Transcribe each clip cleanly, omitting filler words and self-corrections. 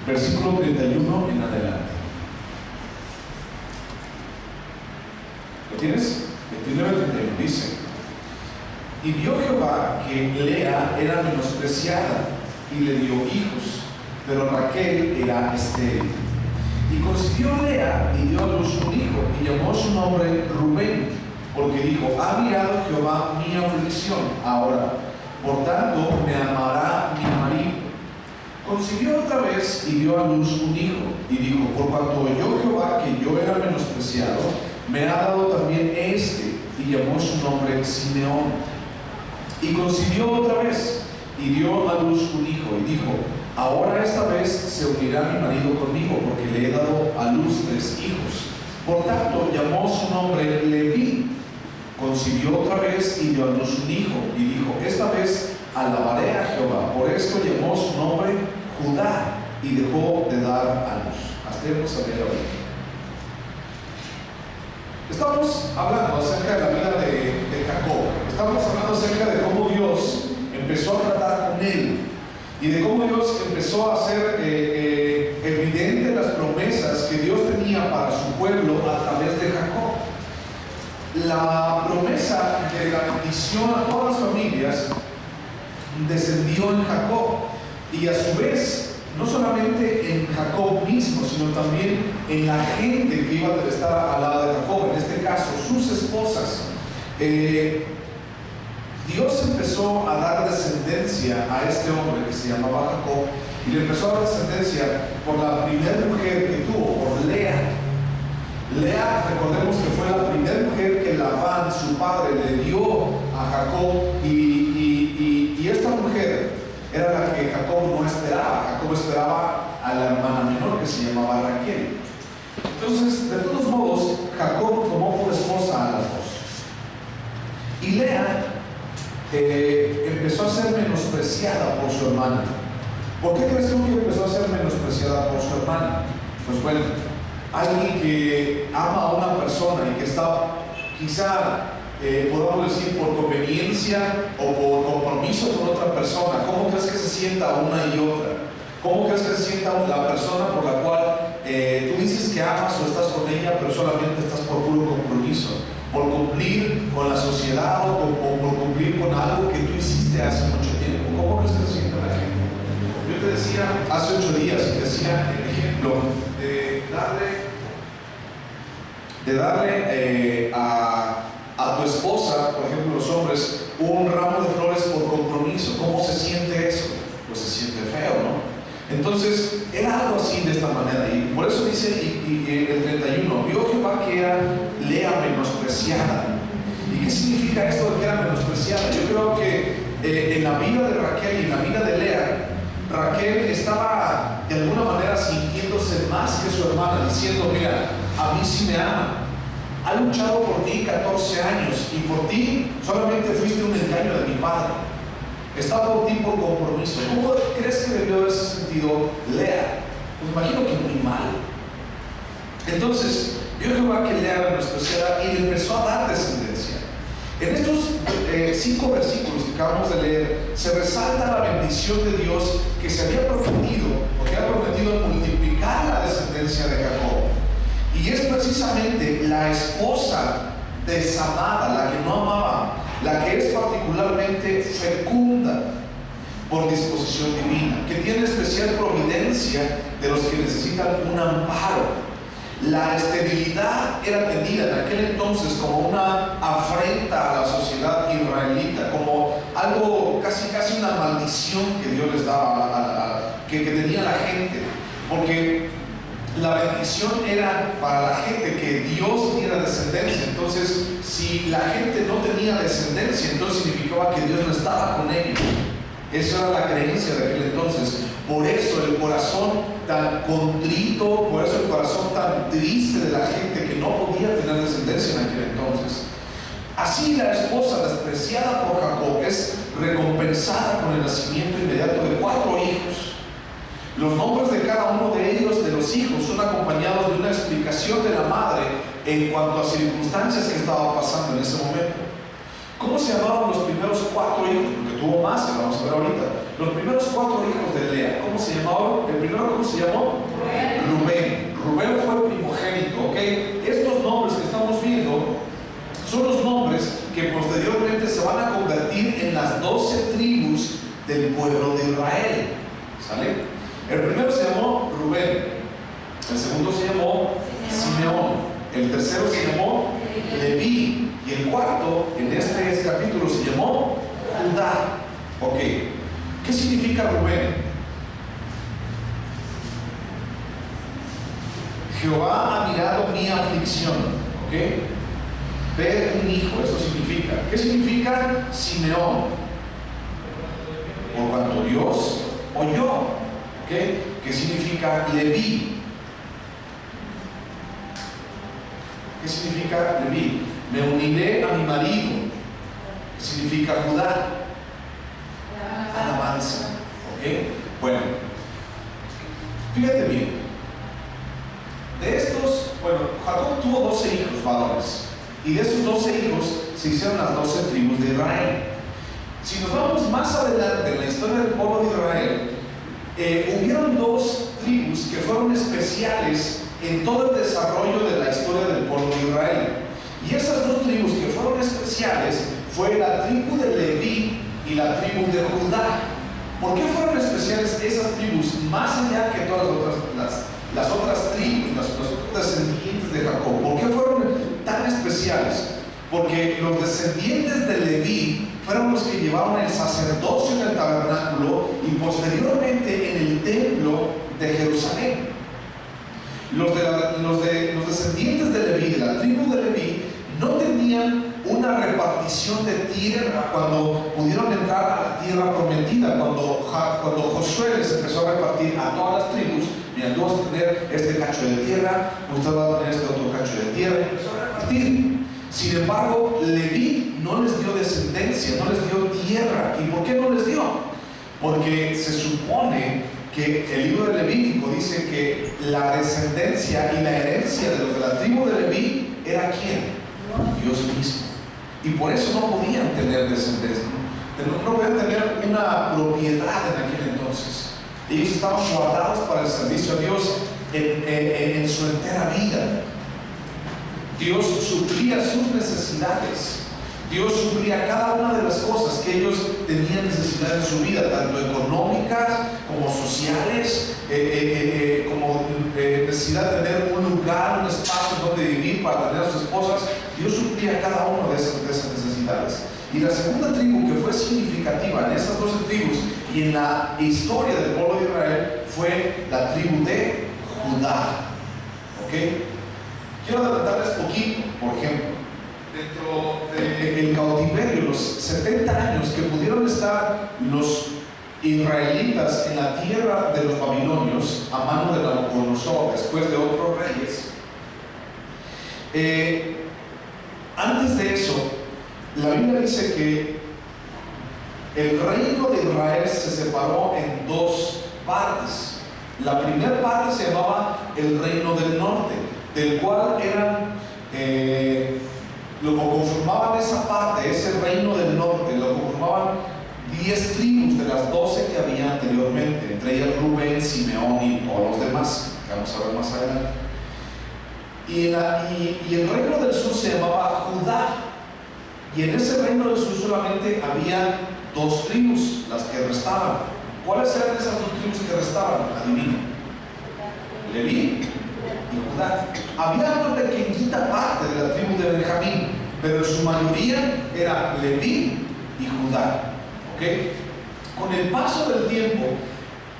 versículo 31 en adelante. ¿Lo tienes? 29-31 dice: y vio Jehová que Lea era menospreciada y le dio hijos, pero Raquel era estéril. Y concibió Lea y dio a luz un hijo, y llamó su nombre Rubén, porque dijo: ha mirado Jehová mi aflicción, ahora por tanto me amará mi marido. Concibió otra vez y dio a luz un hijo, y dijo: por cuanto oyó Jehová que yo era menospreciado, me ha dado también este, y llamó su nombre Simeón. Y concibió otra vez y dio a luz un hijo, y dijo: ahora esta vez se unirá mi marido conmigo, porque le he dado a luz 3 hijos. Por tanto llamó su nombre Leví. Concibió otra vez y dio a luz un hijo, y dijo: esta vez alabaré a Jehová. Por esto llamó su nombre Judá, y dejó de dar a luz. Hasta hemos a ver ahora. Estamos hablando acerca de la vida de Jacob. Estamos hablando acerca de cómo Dios empezó a tratar con él, y de cómo Dios empezó a hacer evidente las promesas que Dios tenía para su pueblo a través de Jacob. La promesa de la bendición a todas las familias descendió en Jacob, y a su vez no solamente en Jacob mismo, sino también en la gente que iba a estar al lado de Jacob, en este caso sus esposas. Dios empezó a dar descendencia a este hombre que se llamaba Jacob, y le empezó a dar descendencia por la primera mujer que tuvo, por Lea. Lea, recordemos que fue la primera mujer que Labán, su padre, le dio a Jacob, y esta mujer era la que Jacob no esperaba. Jacob esperaba a la hermana menor que se llamaba Raquel. Entonces, de todos modos, Jacob tomó por esposa a las dos. Y Lea empezó a ser menospreciada por su hermana. ¿Por qué crees tú que empezó a ser menospreciada por su hermana? Pues bueno, alguien que ama a una persona y que está quizá podamos decir por conveniencia o por compromiso con otra persona, ¿cómo crees que se sienta una y otra? ¿Cómo crees que se sienta la persona por la cual tú dices que amas o estás con ella, pero solamente estás por puro compromiso, por cumplir con la sociedad o por cumplir con algo que tú hiciste hace mucho tiempo? ¿Cómo crees que se sienta la gente? Yo te decía hace 8 días, y te decía el ejemplo de darle a tu esposa, por ejemplo, los hombres, un ramo de flores por compromiso. ¿Cómo se siente eso? Pues se siente feo, ¿no? Entonces, era algo así, de esta manera. Y por eso dice el 31, vio Jehová que era Lea menospreciada. ¿Y qué significa esto de que era menospreciada? Yo creo que en la vida de Raquel y en la vida de Lea, Raquel estaba de alguna manera sintiéndose más que su hermana, diciendo: mira, a mí sí me ama. Ha luchado por ti 14 años, y por ti solamente fuiste un engaño de mi padre. Está por ti por compromiso. ¿Cómo crees que debió haberse sentido Lea? Pues imagino que muy mal. Entonces, vio Jehová que Lea era menospreciada, y le empezó a dar descendencia. En estos 5 versículos que acabamos de leer, se resalta la bendición de Dios que se había prometido, porque había prometido multiplicar la descendencia de Jacob. Y es precisamente la esposa desamada, la que no amaba, la que es particularmente fecunda por disposición divina, que tiene especial providencia de los que necesitan un amparo. La esterilidad era tenida en aquel entonces como una afrenta a la sociedad israelita, como algo casi una maldición que Dios les daba, que tenía la gente, porque la bendición era para la gente que Dios diera descendencia. Entonces, si la gente no tenía descendencia, entonces significaba que Dios no estaba con ellos. Esa era la creencia de aquel entonces. Por eso el corazón tan contrito, por eso el corazón tan triste de la gente que no podía tener descendencia en aquel entonces. Así la esposa despreciada por Jacob es recompensada con el nacimiento inmediato de 4 hijos. Los nombres de cada uno de ellos, de los hijos, son acompañados de una explicación de la madre en cuanto a circunstancias que estaba pasando en ese momento. ¿Cómo se llamaban los primeros 4 hijos? Porque tuvo más, que vamos a ver ahorita. Los primeros 4 hijos de Lea, ¿cómo se llamaban? El primero, ¿cómo se llamó? Rubén. Rubén fue el primogénito, ¿ok? Estos nombres que estamos viendo son los nombres que posteriormente se van a convertir en las 12 tribus del pueblo de Israel. ¿Sale? El primero se llamó Rubén, el segundo se llamó Simeón, el tercero se llamó Leví, y el cuarto en este capítulo se llamó Judá. Ok, ¿qué significa Rubén? Jehová ha mirado mi aflicción. Ok, ver un hijo, eso significa. ¿Qué significa Simeón? Por cuanto Dios oyó. ¿Ok? ¿Qué significa Leví? ¿Qué significa Leví? Me uniré a mi marido. ¿Qué significa Judá? Alabanza. ¿Ok? Bueno, fíjate bien. De estos, bueno, Jacob tuvo 12 hijos varones. Y de esos 12 hijos se hicieron las 12 tribus de Israel. Si nos vamos más adelante en la historia del pueblo de Israel, hubieron 2 tribus que fueron especiales en todo el desarrollo de la historia del pueblo de Israel. Y esas 2 tribus que fueron especiales fue la tribu de Leví y la tribu de Judá. ¿Por qué fueron especiales esas tribus más allá que todas las otras tribus, los otros descendientes de Jacob? ¿Por qué fueron tan especiales? Porque los descendientes de Leví fueron los que llevaron el sacerdocio en el tabernáculo y posteriormente en el templo de Jerusalén. Los descendientes de Leví, de la tribu de Leví, no tenían una repartición de tierra cuando pudieron entrar a la tierra prometida. Cuando Josué les empezó a repartir a todas las tribus, mira, tú vas a tener este cacho de tierra, usted va a tener este otro cacho de tierra, y empezó a repartir. Sin embargo, Leví no les dio descendencia, no les dio tierra. ¿Y por qué no les dio? Porque se supone que el libro de Levítico dice que la descendencia y la herencia de los de la tribu de Leví era ¿quién? Dios mismo. Y por eso no podían tener descendencia, no podían tener una propiedad en aquel entonces. Ellos estaban guardados para el servicio a Dios en su entera vida. Dios suplía sus necesidades. Dios suplía cada una de las cosas que ellos tenían necesidad en su vida, tanto económicas como sociales, como necesidad de tener un lugar, un espacio donde vivir para tener a sus esposas. Dios suplía cada una de esas necesidades. Y la segunda tribu que fue significativa en esas 12 tribus y en la historia del pueblo de Israel fue la tribu de Judá. ¿Ok? Quiero adelantarles poquito, por ejemplo. Dentro del cautiverio, los 70 años que pudieron estar los israelitas en la tierra de los babilonios a mano de Nabucodonosor después de otros reyes, antes de eso, la Biblia dice que el reino de Israel se separó en 2 partes. La primera parte se llamaba el reino del norte, del cual lo conformaban esa parte, ese reino del norte, lo conformaban 10 tribus de las 12 que había anteriormente, entre ellas Rubén, Simeón y todos los demás, que vamos a ver más adelante. Y el reino del sur se llamaba Judá, y en ese reino del sur solamente había 2 tribus, las que restaban. ¿Cuáles eran esas 2 tribus que restaban? Adivina. Leví y Judá. Había una pequeñita parte de la tribu de Benjamín, pero en su mayoría era Leví y Judá. ¿Ok? Con el paso del tiempo,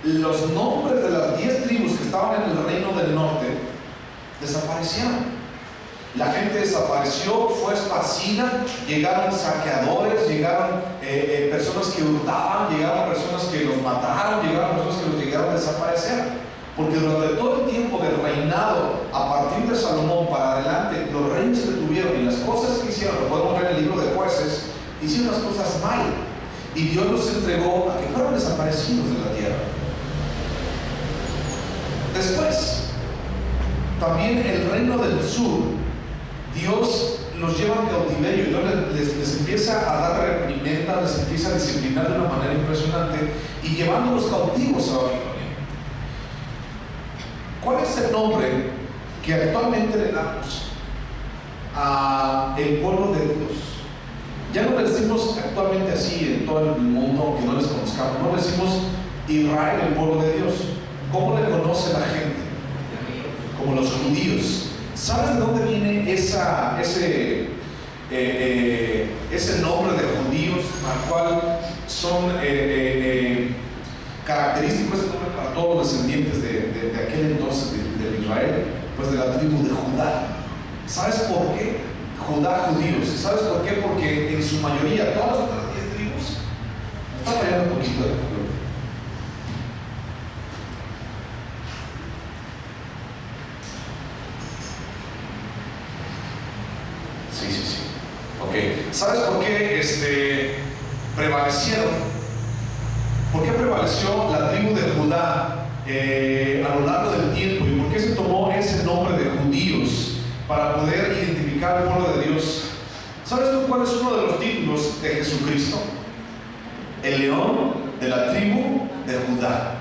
los nombres de las 10 tribus que estaban en el reino del norte desaparecieron. La gente desapareció, fue esparcida, llegaron saqueadores, llegaron personas que hurtaban, llegaron personas que los mataron, llegaron personas que los llegaron a desaparecer. Porque durante todo el tiempo del reinado, a partir de Salomón para adelante, los reyes que tuvieron y las cosas que hicieron, lo podemos ver en el libro de Jueces, hicieron las cosas mal. Y Dios los entregó a que fueran desaparecidos de la tierra. Después, también el reino del sur, Dios los lleva al cautiverio y Dios les empieza a dar reprimenda, les empieza a disciplinar de una manera impresionante y llevándolos cautivos a Babilonia. ¿Cuál es el nombre que actualmente le damos al pueblo de Dios? Ya no le decimos actualmente así en todo el mundo, aunque no les conozcamos, no le decimos Israel, el pueblo de Dios. ¿Cómo le conoce la gente? Como los judíos. ¿Sabes de dónde viene ese nombre de judíos, al cual son característicos este nombre para todos los descendientes de aquel entonces de Israel? Pues de la tribu de Judá. ¿Sabes por qué? Judá, judíos. ¿Sabes por qué? Porque en su mayoría, todas las otras 10 tribus, está fallando un poquito de color. Sí. Ok. ¿Sabes por qué prevalecieron? ¿Por qué prevaleció la tribu de Judá a lo largo del tiempo? ¿Y por qué se tomó ese nombre de judíos para poder identificar al pueblo de Dios? ¿Sabes tú cuál es uno de los títulos de Jesucristo? El león de la tribu de Judá.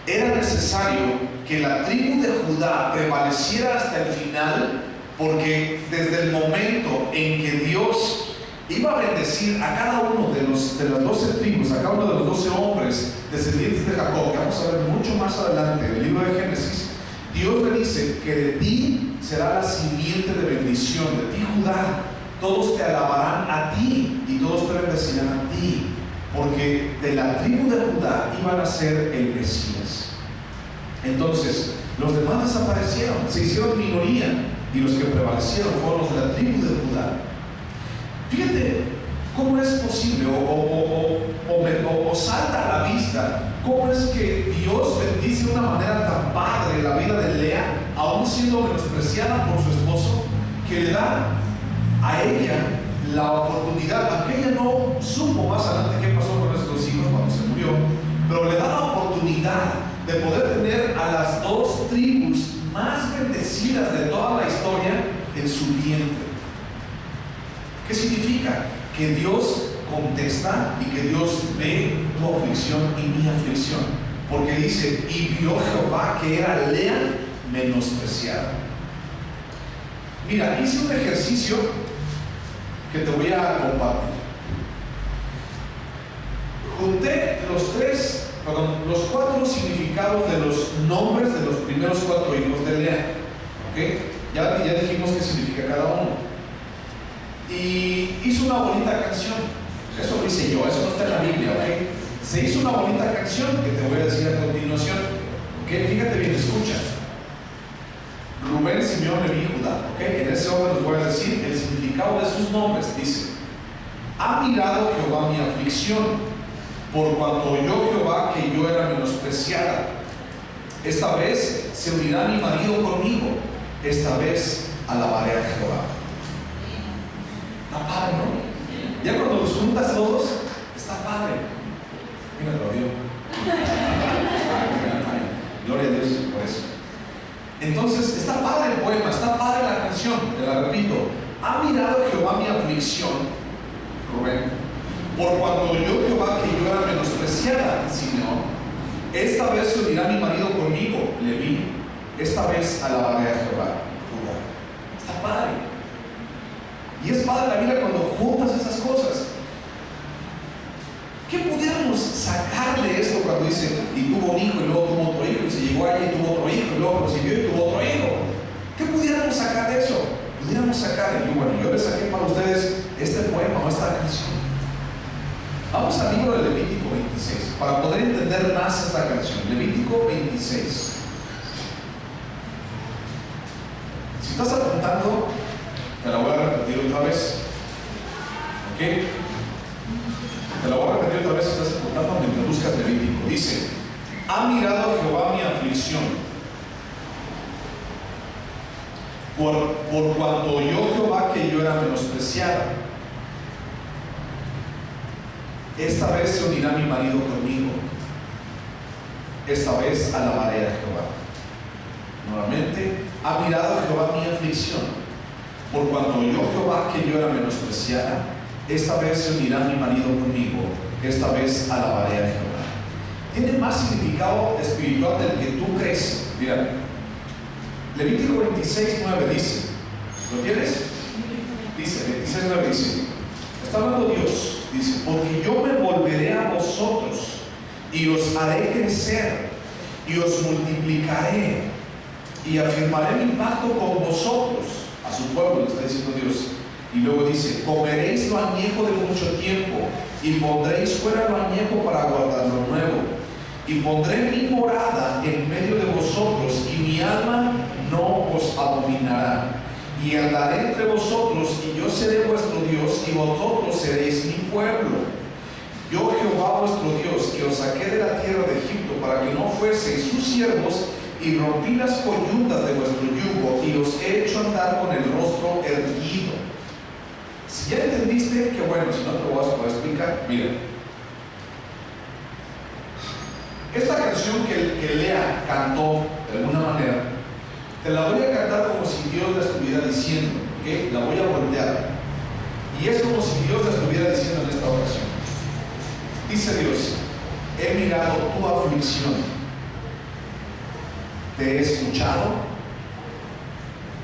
Era necesario que la tribu de Judá prevaleciera hasta el final, porque desde el momento en que Dios iba a bendecir a cada uno de las 12 tribus, a cada uno de los 12 hombres descendientes de Jacob, que vamos a ver mucho más adelante en el libro de Génesis, Dios le dice que de ti será la simiente de bendición, de ti Judá, todos te alabarán a ti y todos te bendecirán a ti, porque de la tribu de Judá iban a ser el Mesías. Entonces, los demás desaparecieron, se hicieron minoría, y los que prevalecieron fueron los de la tribu de Judá. Fíjate cómo es posible, o salta a la vista, cómo es que Dios bendice de una manera tan padre la vida de Lea, aún siendo menospreciada por su esposo, que le da a ella la oportunidad, aunque ella no supo más adelante qué pasó con estos hijos cuando se murió, pero le da la oportunidad de poder tener a las 2 tribus más bendecidas de toda la historia en su vientre. ¿Qué significa? Que Dios contesta y que Dios ve tu aflicción y mi aflicción, porque dice: y vio Jehová que era Lea menospreciada. Mira, hice un ejercicio que te voy a compartir. Junté los 4 significados de los nombres de los primeros 4 hijos de Lea. ¿Okay? Ya dijimos qué significa cada uno. Y hizo una bonita canción. Eso lo hice yo, eso no está en la Biblia, ¿ok? Se hizo una bonita canción que te voy a decir a continuación. ¿Ok? Fíjate bien, escucha. Rubén, Simeón, Leví y Judá. ¿Ok? En ese orden les voy a decir el significado de sus nombres. Dice: ha mirado Jehová mi aflicción, por cuanto oyó Jehová que yo era menospreciada. Esta vez se unirá mi marido conmigo. Esta vez alabaré a Jehová. Está padre, ¿no? Ya cuando los juntas todos, está padre. Mira, lo vio. Gloria a Dios por eso. Entonces, está padre el poema, está padre la canción, te la repito. Ha mirado Jehová mi aflicción, Rubén, por cuanto oyó Jehová que yo era menospreciada, Simeón. Esta vez se unirá mi marido conmigo, Leví. Esta vez alabaré a Jehová, Judá. Está padre. Y es padre la vida cuando juntas esas cosas. ¿Qué pudiéramos sacar de esto cuando dice: y tuvo un hijo y luego tuvo otro hijo, y se llegó allá y tuvo otro hijo, y luego prosiguió y tuvo otro hijo? ¿Qué pudiéramos sacar de eso? Pudiéramos sacar, y bueno, yo les saqué para ustedes este poema o esta canción. Vamos al libro de Levítico 26 para poder entender más esta canción. Levítico 26. Si estás apuntando, te la voy a repetir otra vez. ¿Ok? Te la voy a repetir otra vez si estás apuntando mientras buscas Levítico. Dice: ha mirado Jehová mi aflicción, por cuanto oyó Jehová que yo era menospreciada. Esta vez se unirá mi marido conmigo. Esta vez alabaré a Jehová. Nuevamente: ha mirado Jehová mi aflicción, Por cuanto oyó Jehová que yo era menospreciada, esta vez se unirá mi marido conmigo, esta vez alabaré a Jehová. Tiene más significado espiritual del que tú crees. Mira, Levítico 26:9 dice, ¿lo tienes? Dice, 26:9 dice, está hablando Dios, dice, porque yo me volveré a vosotros y os haré crecer y os multiplicaré y afirmaré mi pacto con vosotros. A su pueblo le está diciendo Dios. Y luego dice, comeréis lo añejo de mucho tiempo y pondréis fuera lo añejo para guardar lo nuevo. Y pondré mi morada en medio de vosotros y mi alma no os abominará. Y andaré entre vosotros y yo seré vuestro Dios y vosotros seréis mi pueblo. Yo Jehová vuestro Dios, que os saqué de la tierra de Egipto para que no fueseis sus siervos, y rompí las coyundas de vuestro yugo y os he hecho andar con el rostro erguido. Si ya entendiste, que bueno, si no te lo vas a poder explicar, mira. Esta canción que Lea cantó de alguna manera, te la voy a cantar como si Dios la estuviera diciendo, ¿ok? La voy a voltear. Y es como si Dios la estuviera diciendo en esta ocasión. Dice Dios, he mirado tu aflicción, te he escuchado,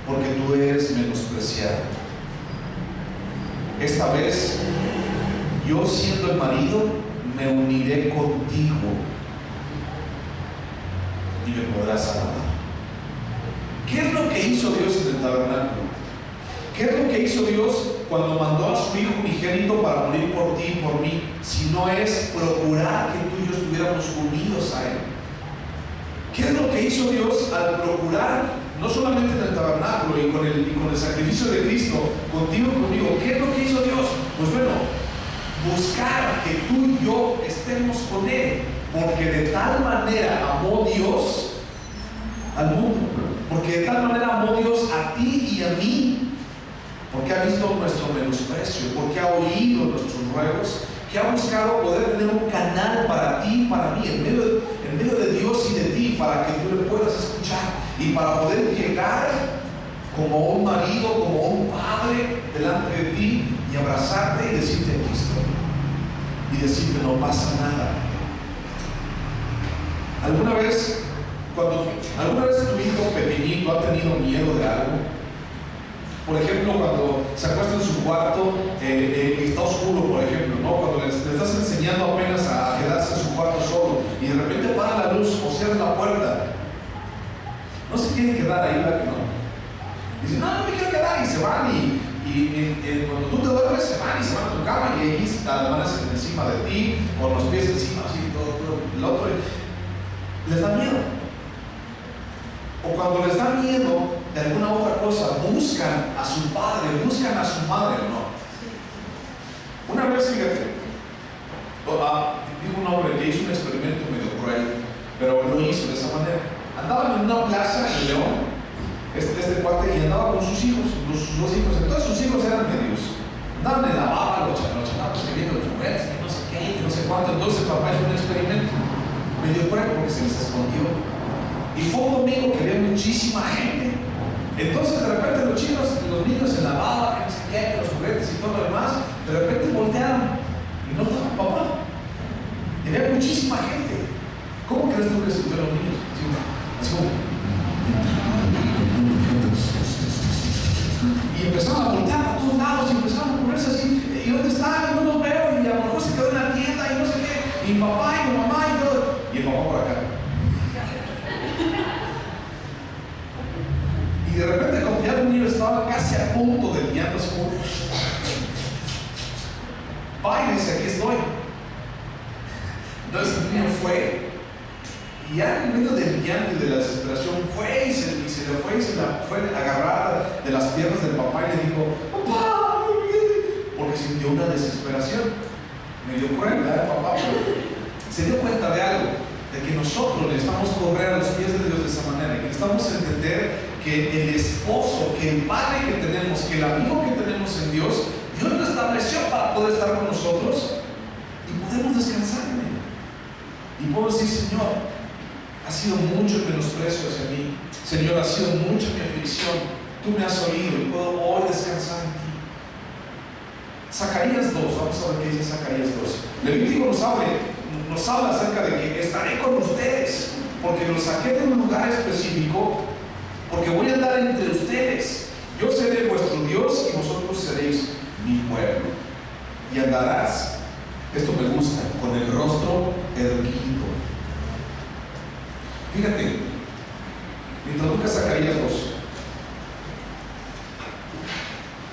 porque tú eres menospreciado. Esta vez, yo siendo el marido, me uniré contigo y me podrás alabar. ¿Qué es lo que hizo Dios en el tabernáculo? ¿Qué es lo que hizo Dios cuando mandó a su Hijo unigénito para morir por ti y por mí? Si no es procurar que tú y yo estuviéramos unidos a Él. ¿Qué es lo que hizo Dios al procurar, no solamente en el tabernáculo y con el sacrificio de Cristo, contigo y conmigo? ¿Qué es lo que hizo Dios? Pues bueno, buscar que tú y yo estemos con Él, porque de tal manera amó Dios al mundo, porque de tal manera amó Dios a ti y a mí, porque ha visto nuestro menosprecio, porque ha oído nuestros ruegos, que ha buscado poder tener un canal para ti y para mí, en medio de Dios y de ti, para que tú le puedas escuchar y para poder llegar como un marido, como un padre delante de ti y abrazarte y decirte, aquí estoy, y decirte, no pasa nada. ¿Alguna vez tu hijo pequeñito ha tenido miedo de algo? Por ejemplo, cuando se acuesta en su cuarto y está oscuro, por ejemplo, ¿no? Cuando le estás enseñando apenas a quedarse en su cuarto solo y de repente apaga la luz o cierra la puerta, no se quieren quedar ahí, ¿verdad que no? Dicen, no me quiero quedar, y se van y cuando tú te duermes se van a tu cama y ahí están las manos encima de ti, con los pies encima, así, todo el otro. Les da miedo. O cuando les da miedo de alguna otra cosa, buscan a su padre, buscan a su madre, ¿o no? Una vez, fíjate, dijo un hombre que hizo un experimento medio cruel, pero lo hizo de esa manera. Andaban en una plaza en León, este cuate, y andaba con sus hijos, sus dos hijos. Entonces sus hijos eran medios, andaban en la baba, los chamacos que vienen los juguetes, que no sé qué, que no sé cuánto. Entonces el papá hizo un experimento medio cruel porque se les escondió. Y fue un domingo que había muchísima gente. Entonces de repente los niños en la baba, que no sé qué, los juguetes y todo lo demás, de repente voltearon y no estaba papá. Y había muchísima gente. ¿Cómo crees tú que se fueron los niños? Así como. Y empezaron a voltear a todos lados y empezaron a ponerse así. ¿Y dónde están? Y no los veo. Y a lo mejor se quedó en la tienda y no sé qué. Y mi papá y mi mamá y todo. Y el papá por acá. Y de repente, como ya un niño estaba casi a punto de llantos, como váyanse, aquí estoy. Entonces el niño fue, y ya en medio del llanto y de la desesperación, fue y se la fue a agarrar de las piernas del papá y le dijo, papá, porque sintió una desesperación. Medio cruel, ¿verdad, papá? Pero se dio cuenta de algo, de que nosotros necesitamos correr a los pies de Dios de esa manera, y que necesitamos entender que el esposo, que el padre que tenemos, que el amigo que tenemos en Dios, Dios lo estableció para poder estar con nosotros y podemos descansar en Él. Y podemos decir, Señor, ha sido mucho el menosprecio hacia mí, Señor, ha sido mucha mi aflicción, tú me has oído y puedo hoy descansar en ti. Zacarías 2, vamos a ver qué dice Zacarías 2. Levítico nos habla acerca de que estaré con ustedes, porque los saqué de un lugar específico, porque voy a andar entre ustedes. Yo seré vuestro Dios y vosotros seréis mi pueblo. Y andarás, esto me gusta, con el rostro erguido. Fíjate, mientras buscas Zacarías 2,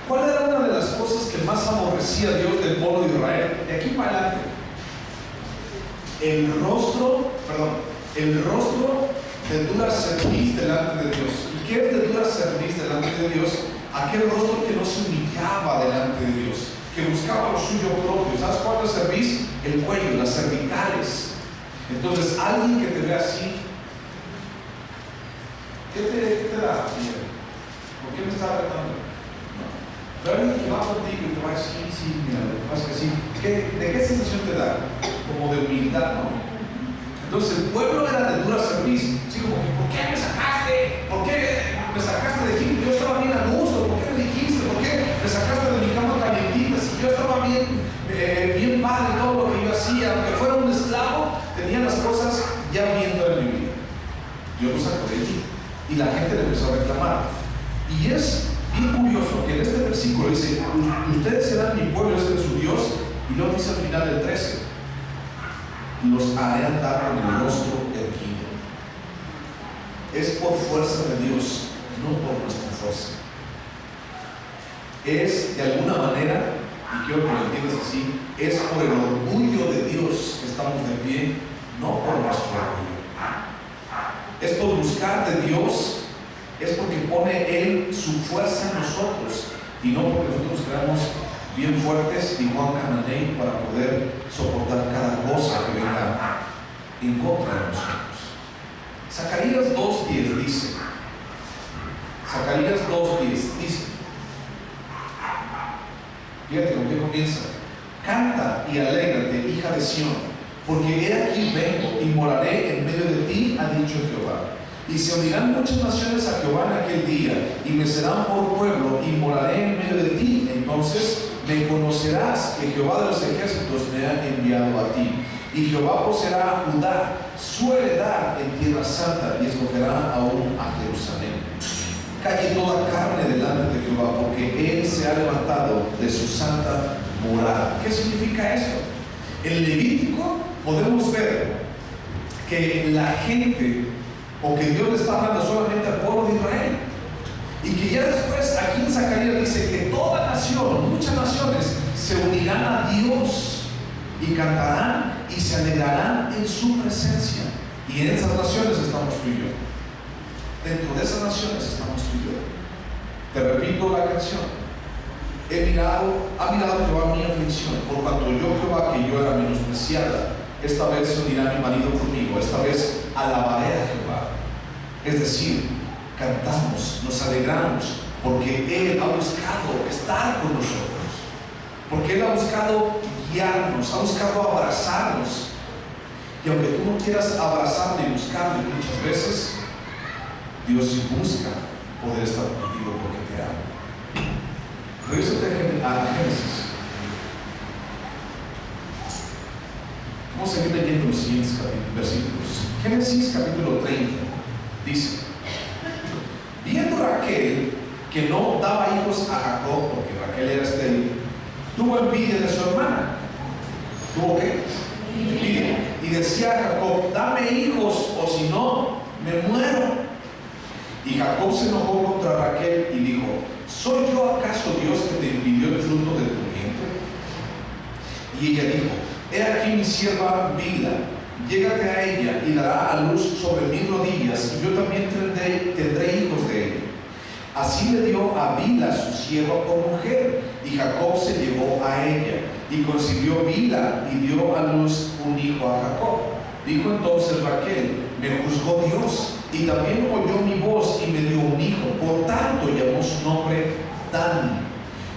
¿cuál era una de las cosas que más aborrecía Dios del pueblo de Israel? De aquí para adelante, el rostro de dura cerviz delante de Dios. ¿Y qué es de dura cerviz delante de Dios? Aquel rostro que no se humillaba delante de Dios, que buscaba lo suyo propio. ¿Sabes cuál es cerviz? El cuello, las cervicales. Entonces, alguien que te ve así, ¿qué te da? ¿Por qué me está retando? No. Pero alguien que va contigo y te va a decir, sí, mira, lo que pasa es que sí. ¿De qué sensación te da? Como de humildad, ¿no? Entonces, el pueblo era de dura cerviz. Así como, ¿por qué me sacaste? ¿Por qué me sacaste de Egipto? Yo estaba bien a gusto. ¿Por qué me dijiste? ¿Por qué me sacaste de mi cama calientita? Si yo estaba bien padre, todo lo que yo hacía, aunque fuera un esclavo, tenía las cosas ya viendo en mi vida. Yo lo saco de allí. Y la gente le empezó a reclamar. Y es bien curioso que en este versículo dice, ustedes serán mi pueblo, yo seré su Dios. Y luego dice al final del 13, los haré andar con el rostro erguido. Es por fuerza de Dios, no por nuestra fuerza. Es de alguna manera, y quiero que lo entiendas así, es por el orgullo de Dios que estamos de pie, no por nuestro orgullo. Es por buscar de Dios, es porque pone Él su fuerza en nosotros y no porque nosotros creamos bien fuertes y Juan Cananey para poder soportar cada cosa que venga en contra de nosotros. Zacarías 2:10 dice, Zacarías 2:10 dice, fíjate con qué comienza: canta y alégrate, hija de Sión, porque he aquí vengo y moraré en medio de ti, ha dicho Jehová. Y se unirán muchas naciones a Jehová en aquel día, y me serán por pueblo, y moraré en medio de ti. Entonces me conocerás que Jehová de los ejércitos me ha enviado a ti. Y Jehová poseerá a Judá, su heredad en tierra santa, y escogerá aún a Jerusalén. Calle toda carne delante de Jehová, porque Él se ha levantado de su santa morada. ¿Qué significa esto? En Levítico podemos ver que la gente, o que Dios le está hablando solamente al pueblo de Israel, y que ya después aquí en Zacarías dice que toda nación, muchas naciones, se unirán a Dios y cantarán y se alegrarán en su presencia. Y en esas naciones estamos tú y yo. Dentro de esas naciones estamos tú y yo. Te repito la canción: ha mirado Jehová mi aflicción, por cuanto yo, Jehová, que yo era menospreciada, esta vez se unirá mi marido conmigo, esta vez alabaré a Jehová. Es decir, cantamos, nos alegramos, porque Él ha buscado estar con nosotros, porque Él ha buscado guiarnos, ha buscado abrazarnos. Y aunque tú no quieras abrazarle y buscarle muchas veces, Dios sí busca poder estar contigo porque te ama. Regresate a Génesis. Vamos a seguir leyendo los siguientes versículos. Génesis capítulo 30 dice: viendo Raquel que no daba hijos a Jacob, porque Raquel era estéril, tuvo envidia de su hermana. ¿Tuvo qué? Envidia. Y decía a Jacob: dame hijos, o si no, me muero. Y Jacob se enojó contra Raquel y dijo: ¿soy yo acaso Dios que te impidió el fruto de tu vientre? Y ella dijo: he aquí mi sierva Bilha, llégate a ella y dará a luz sobre mis rodillas, y yo también tendré hijos de ella. Así le dio a Bilha su sierva por mujer, y Jacob se llevó a ella, y concibió Bilha y dio a luz un hijo a Jacob. Dijo entonces Raquel: me juzgó Dios, y también oyó mi voz y me dio un hijo, por tanto llamó su nombre Dan.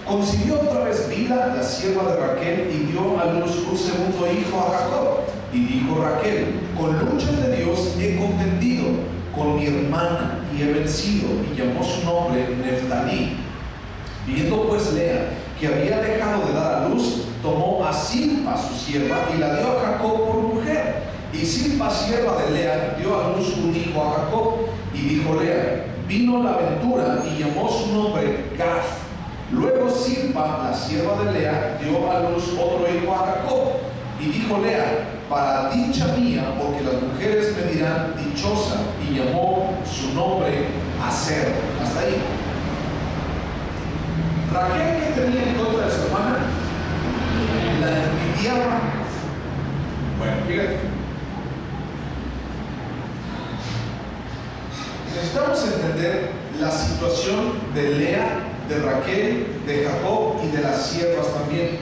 Concibió otra vez Bilha, la sierva de Raquel, y dio a luz un segundo hijo a Jacob. Y dijo Raquel: con luchas de Dios he contendido con mi hermana, y y he vencido, y llamó su nombre Neftalí. Viendo pues Lea que había dejado de dar a luz, tomó a Silpa su sierva y la dio a Jacob por mujer. Y Silpa, sierva de Lea, dio a luz un hijo a Jacob. Y dijo Lea: vino la ventura, y llamó su nombre Gad. Luego Silpa, la sierva de Lea, dio a luz otro hijo a Jacob. Y dijo Lea: para dicha mía, porque las mujeres me dirán dichosa. Y llamó su nombre Aser. Hasta ahí. Raquel, ¿qué tenía en contra de su hermana? La envidiaba. Bueno, fíjate. Necesitamos entender la situación de Lea, de Raquel, de Jacob y de las siervas también.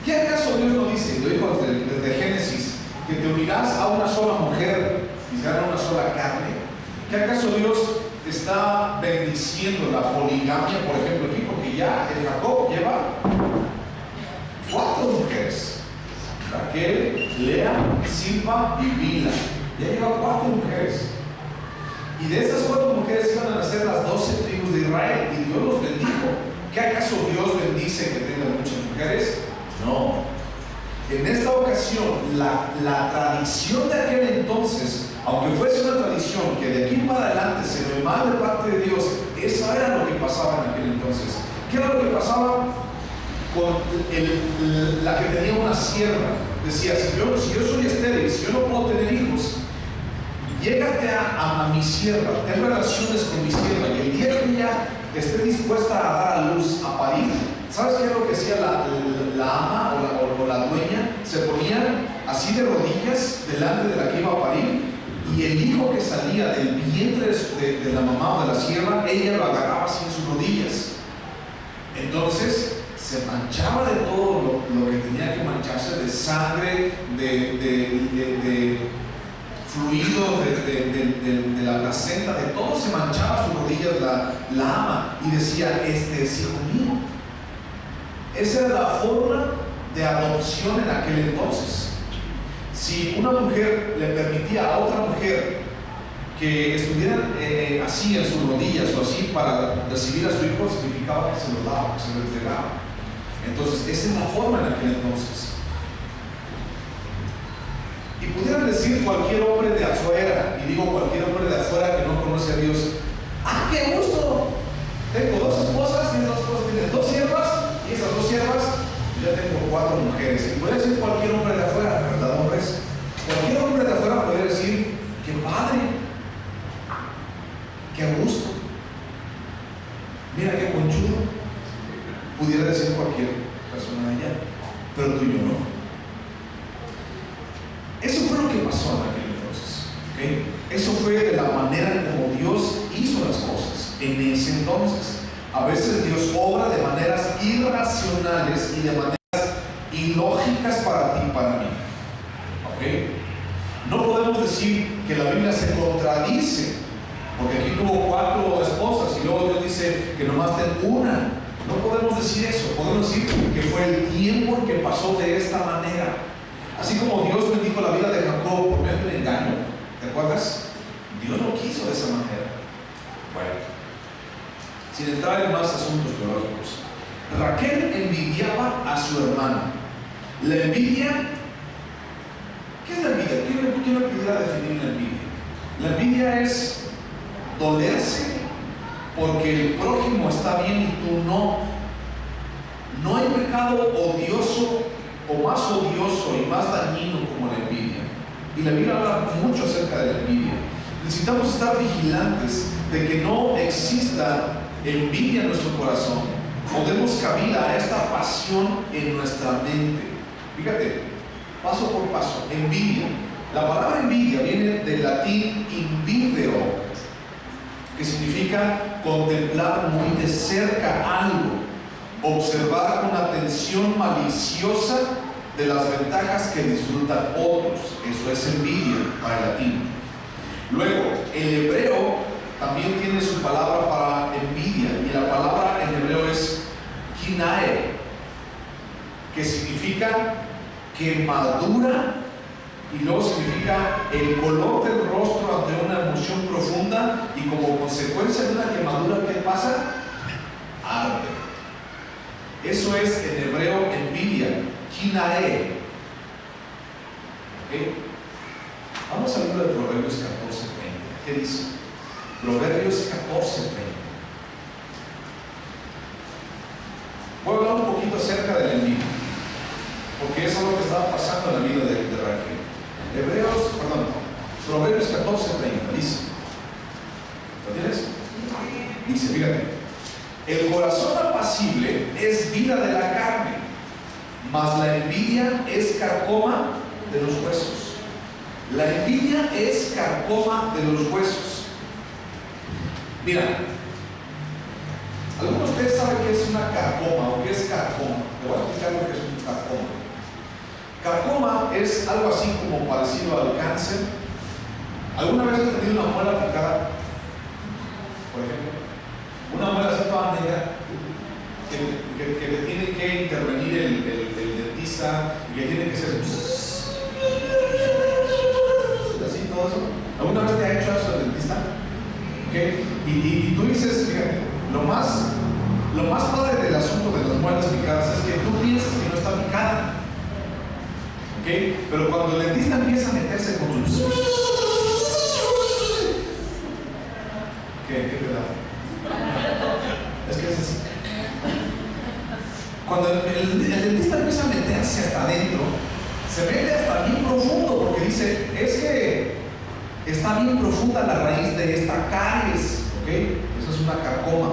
¿Qué acaso Dios no dice? Lo dijo desde Génesis, que te unirás a una sola mujer y serán una sola carne. ¿Qué acaso Dios está bendiciendo la poligamia, por ejemplo, aquí? Porque ya el Jacob lleva 4 mujeres: Raquel, Lea, Silpa y Bilha. Ya lleva 4 mujeres. Y de esas 4 mujeres iban a nacer las 12 tribus de Israel, y Dios los bendijo. ¿Qué acaso Dios bendice que tengan muchas mujeres? No. En esta ocasión, la tradición de aquel entonces, aunque fuese una tradición que de aquí para adelante se ve mal de parte de Dios, eso era lo que pasaba en aquel entonces. ¿Qué era lo que pasaba con la que tenía una sierva? Decía: si yo soy estéril, si yo no puedo tener hijos, llégate a mi sierva, ten relaciones con mi sierva, y el día que ella esté dispuesta a dar a luz, a parir, ¿sabes qué es lo que hacía la ama o la dueña? Se ponían así de rodillas delante de la que iba a parir, y el hijo que salía del vientre de la mamá o de la sierva, ella lo agarraba así en sus rodillas. Entonces se manchaba de todo lo que tenía que mancharse, de sangre, de fluido de la placenta, de todo se manchaba sus rodillas la ama, y decía: este es hijo mío. Esa era la forma de adopción en aquel entonces. Si una mujer le permitía a otra mujer que estuvieran así en sus rodillas o así para recibir a su hijo, significaba que se lo daba, que se lo entregaba. Entonces esa es la forma en aquel entonces. Y pudieran decir cualquier hombre de afuera, y digo cualquier hombre de afuera que no conoce a Dios: ¡ah, qué gusto! Tengo 2 esposas, y esas 2 esposas tienen 2 siervas, y esas 2 siervas ya tengo 4 mujeres. Y puede decir cualquier hombre de afuera, ¿verdad, hombres? Cualquier hombre de afuera puede decir: ¡qué padre! ¡Qué a gusto! Mira qué conchudo. Pudiera decir cualquier persona de allá, pero tú y yo no. Eso fue lo que pasó en aquel entonces, ¿okay? Eso fue de la manera como Dios hizo las cosas en ese entonces. A veces Dios obra de maneras irracionales y de maneras ilógicas para ti y para mí, ¿okay? No podemos decir que la Biblia se contradice, porque aquí tuvo 4 esposas y luego Dios dice que nomás ten una. No podemos decir eso. Podemos decir que fue el tiempo en que pasó de esta manera. Así como Dios bendijo la vida de Jacob por medio del engaño, ¿te acuerdas? Dios lo quiso de esa manera. Bueno, sin entrar en más asuntos teológicos, Raquel envidiaba a su hermana. La envidia, ¿qué es la envidia? ¿Quién me pudiera definir la envidia? La envidia es dolerse porque el prójimo está bien y tú no. No hay pecado odioso o más odioso y más dañino como la envidia. Y la Biblia habla mucho acerca de la envidia. Necesitamos estar vigilantes de que no exista envidia en nuestro corazón. Podemos cabida a esta pasión en nuestra mente. Fíjate, paso por paso. Envidia. La palabra envidia viene del latín invideo, que significa contemplar muy de cerca algo, observar con atención maliciosa de las ventajas que disfrutan otros. Eso es envidia para el latín. Luego, el hebreo también tiene su palabra para envidia, y la palabra en hebreo es kinae, que significa quemadura Y luego significa el color del rostro ante una emoción profunda y como consecuencia de una quemadura, ¿qué pasa? Arde. Eso es en hebreo envidia, kinae. ¿Okay? Vamos al libro de Proverbios 14:30. ¿Qué dice? Proverbios 14:30. Voy a hablar un poquito acerca de la envidia, porque eso es lo que estaba pasando en la vida de Raquel. Proverbios 14:30 dice, ¿lo tienes? Dice, fíjate, el corazón apacible es vida de la carne, mas la envidia es carcoma de los huesos. La envidia es carcoma de los huesos. Mira, ¿alguno de ustedes sabe qué es una carcoma o qué es carcoma? Le voy a explicar lo que es un carcoma. Carcoma es algo así como parecido al cáncer. ¿Alguna vez has tenido una muela picada? Por ejemplo, una muela así toda negra que le tiene que intervenir el dentista y que tiene que ser así todo eso. ¿Alguna vez te ha hecho eso el dentista? ¿Okay? Y tú dices, fíjate, lo más padre del asunto de las muelas picadas es que tú piensas que no está picada. ¿Okay? Pero cuando el dentista empieza a meterse con sus... ¿Qué te da? Es que es así. Cuando el dentista empieza a meterse hasta adentro, se mete hasta bien profundo, porque dice, es que está bien profunda la raíz de esta caries, ¿ok? Eso es una carcoma,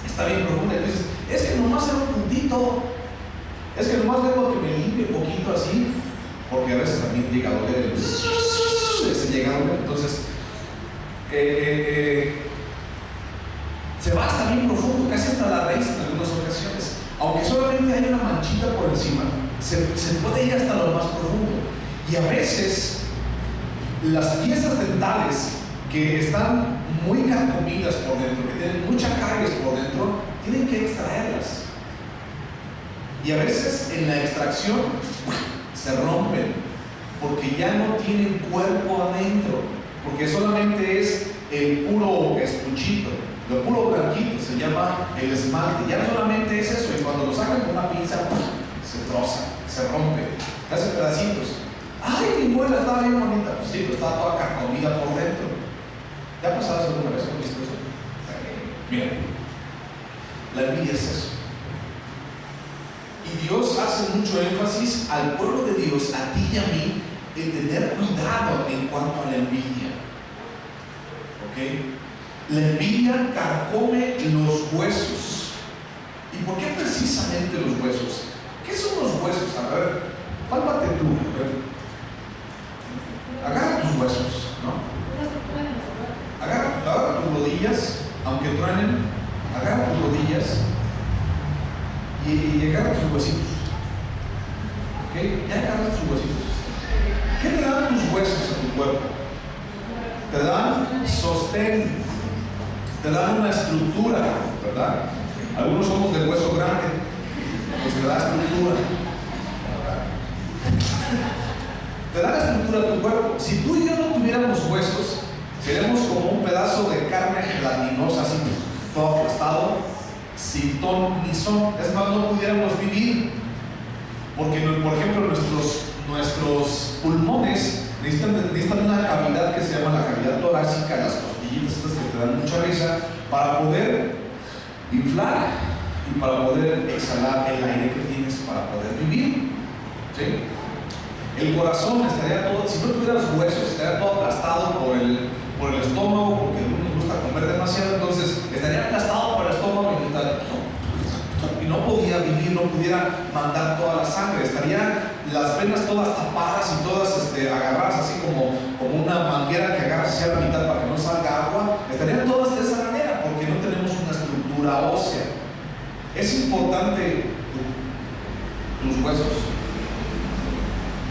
está bien profunda. Entonces, es que nomás era un puntito, es que nomás vengo que me limpie un poquito así, porque a veces también llega a doler ese llega a doler. Entonces, se va hasta bien profundo, casi hasta la raíz en algunas ocasiones. Aunque solamente hay una manchita por encima, se puede ir hasta lo más profundo. Y a veces las piezas dentales que están muy carcomidas por dentro, que tienen mucha caries por dentro, tienen que extraerlas. Y a veces en la extracción se rompen porque ya no tienen cuerpo adentro, porque solamente es el puro estuchito. Lo puro blanquito se llama el esmalte. Ya no solamente es eso, y cuando lo sacan con una pinza, se troza, se rompe, se hace pedacitos. ¡Ay, mi muela estaba bien bonita! Pues sí, pero estaba toda carcomida por dentro. ¿Ya ha pasado eso alguna vez con esto? Mira, la envidia es eso. Y Dios hace mucho énfasis al pueblo de Dios, a ti y a mí, en tener cuidado en cuanto a la envidia. ¿Ok? La envidia carcome los huesos. ¿Y por qué precisamente los huesos? ¿Qué son los huesos? A ver, pálpate tú. A ver. Agarra tus huesos, ¿no? Agarra tus rodillas, aunque truenen, agarra tus rodillas y agarra tus huesitos. ¿Ok? Ya agarras tus huesitos. ¿Qué te dan tus huesos a tu cuerpo? Te dan sostén. Te dan una estructura, ¿verdad? Algunos somos de hueso grande, pues te da estructura. Te da la estructura de tu cuerpo. Si tú y yo no tuviéramos huesos, seríamos como un pedazo de carne gelatinosa, así, todo aplastado, sin ton ni son. Es más, no pudiéramos vivir. Porque, por ejemplo, nuestros pulmones necesitan una cavidad que se llama la cavidad torácica, las costillitas estas que te dan mucha risa, para poder inflar y para poder exhalar el aire que tienes para poder vivir. ¿Sí? El corazón estaría todo, si no tuvieras huesos, estaría todo aplastado por el estómago, porque a uno nos gusta comer demasiado, entonces estaría aplastado por el estómago y no podía vivir, no pudiera mandar toda la sangre, estarían las venas todas tapadas y todas agarradas así como una manguera que agarras hacia la mitad para que no salga agua. Estarían todas de esa manera porque no tenemos una estructura ósea. Es importante tus huesos,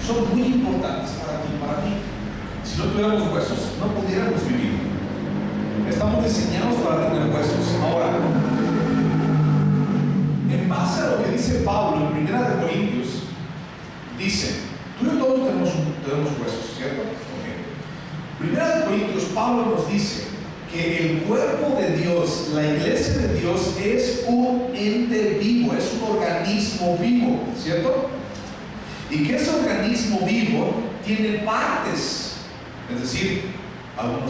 son muy importantes para ti y para mí. Si no tuviéramos huesos, no pudiéramos vivir. Estamos diseñados para tener huesos. Ahora, en base a lo que dice Pablo en 1 Corintios, dice, tú y todos tenemos huesos. Pablo nos dice que el cuerpo de Dios, la iglesia de Dios, es un ente vivo, es un organismo vivo, ¿cierto? Y que ese organismo vivo tiene partes, es decir, algunos,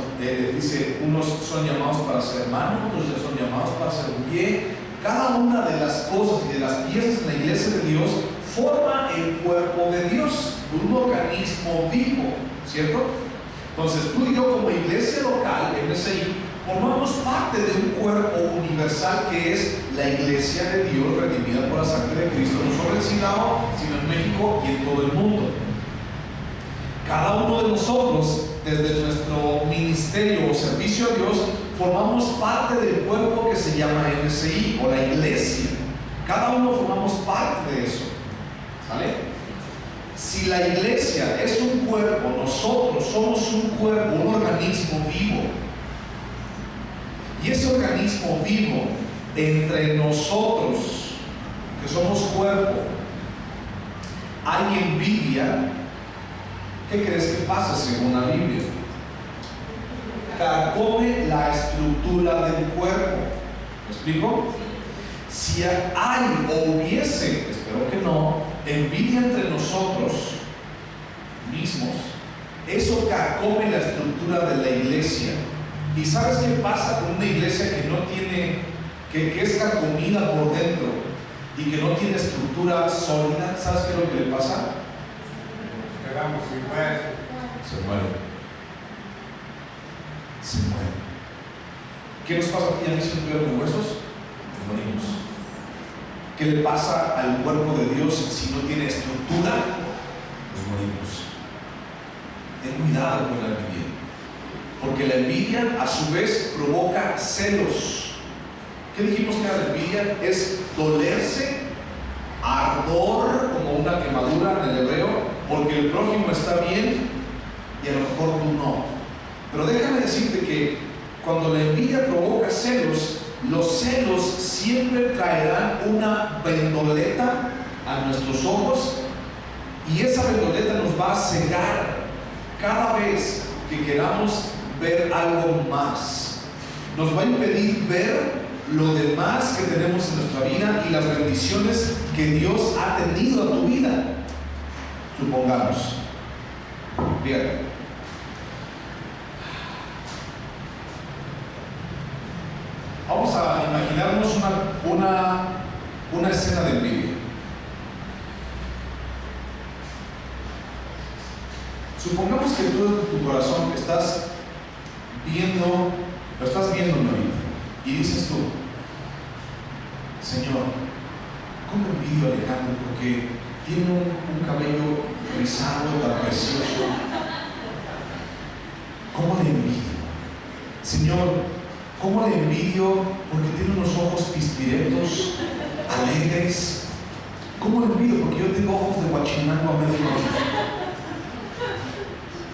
dice, unos son llamados para ser mano, otros son llamados para ser un pie. Cada una de las cosas y de las piezas en la iglesia de Dios forma el cuerpo de Dios, un organismo vivo, ¿cierto? Entonces tú y yo como iglesia local, MSI, formamos parte de un cuerpo universal que es la iglesia de Dios redimida por la sangre de Cristo, no solo en Silao, sino en México y en todo el mundo. Cada uno de nosotros, desde nuestro ministerio o servicio a Dios, formamos parte del cuerpo que se llama MSI o la iglesia. Cada uno formamos parte de eso, ¿vale? Si la iglesia es un cuerpo, nosotros somos un cuerpo, un organismo vivo. Y ese organismo vivo, entre nosotros, que somos cuerpo, hay envidia. ¿Qué crees que pasa según la Biblia? Carcome la estructura del cuerpo. ¿Me explico? Si hay o hubiese, espero que no, envidia entre nosotros mismos, eso carcome la estructura de la iglesia. ¿Y sabes qué pasa con una iglesia que no tiene, que es carcomida por dentro y que no tiene estructura sólida? ¿Sabes qué es lo que le pasa? Se muere. Se muere. ¿Qué nos pasa aquí a mí si no tuviéramos huesos? Nos morimos. ¿Qué le pasa al cuerpo de Dios si no tiene estructura? Nos morimos. Ten cuidado con la envidia, porque la envidia a su vez provoca celos. ¿Qué dijimos que era la envidia? Es dolerse, ardor, como una quemadura en el hebreo, porque el prójimo está bien y a lo mejor tú no. Pero déjame decirte que cuando la envidia provoca celos, los celos siempre traerán una vendoleta a nuestros ojos, y esa vendoleta nos va a cegar cada vez que queramos ver algo más. Nos va a impedir ver lo demás que tenemos en nuestra vida y las bendiciones que Dios ha tenido a tu vida. Supongamos, fíjate, vamos a imaginarnos una escena de envidia. Supongamos que tú en tu corazón estás viendo una vida y dices tú: Señor, ¿cómo envidio a Alejandro? Porque tiene un cabello rizado tan precioso. ¿Cómo le envidio? Señor, ¿cómo le envidio? Porque tiene unos ojos pispiretos, alegres. ¿Cómo le envidio? Porque yo tengo ojos de guachinango a medio ojo.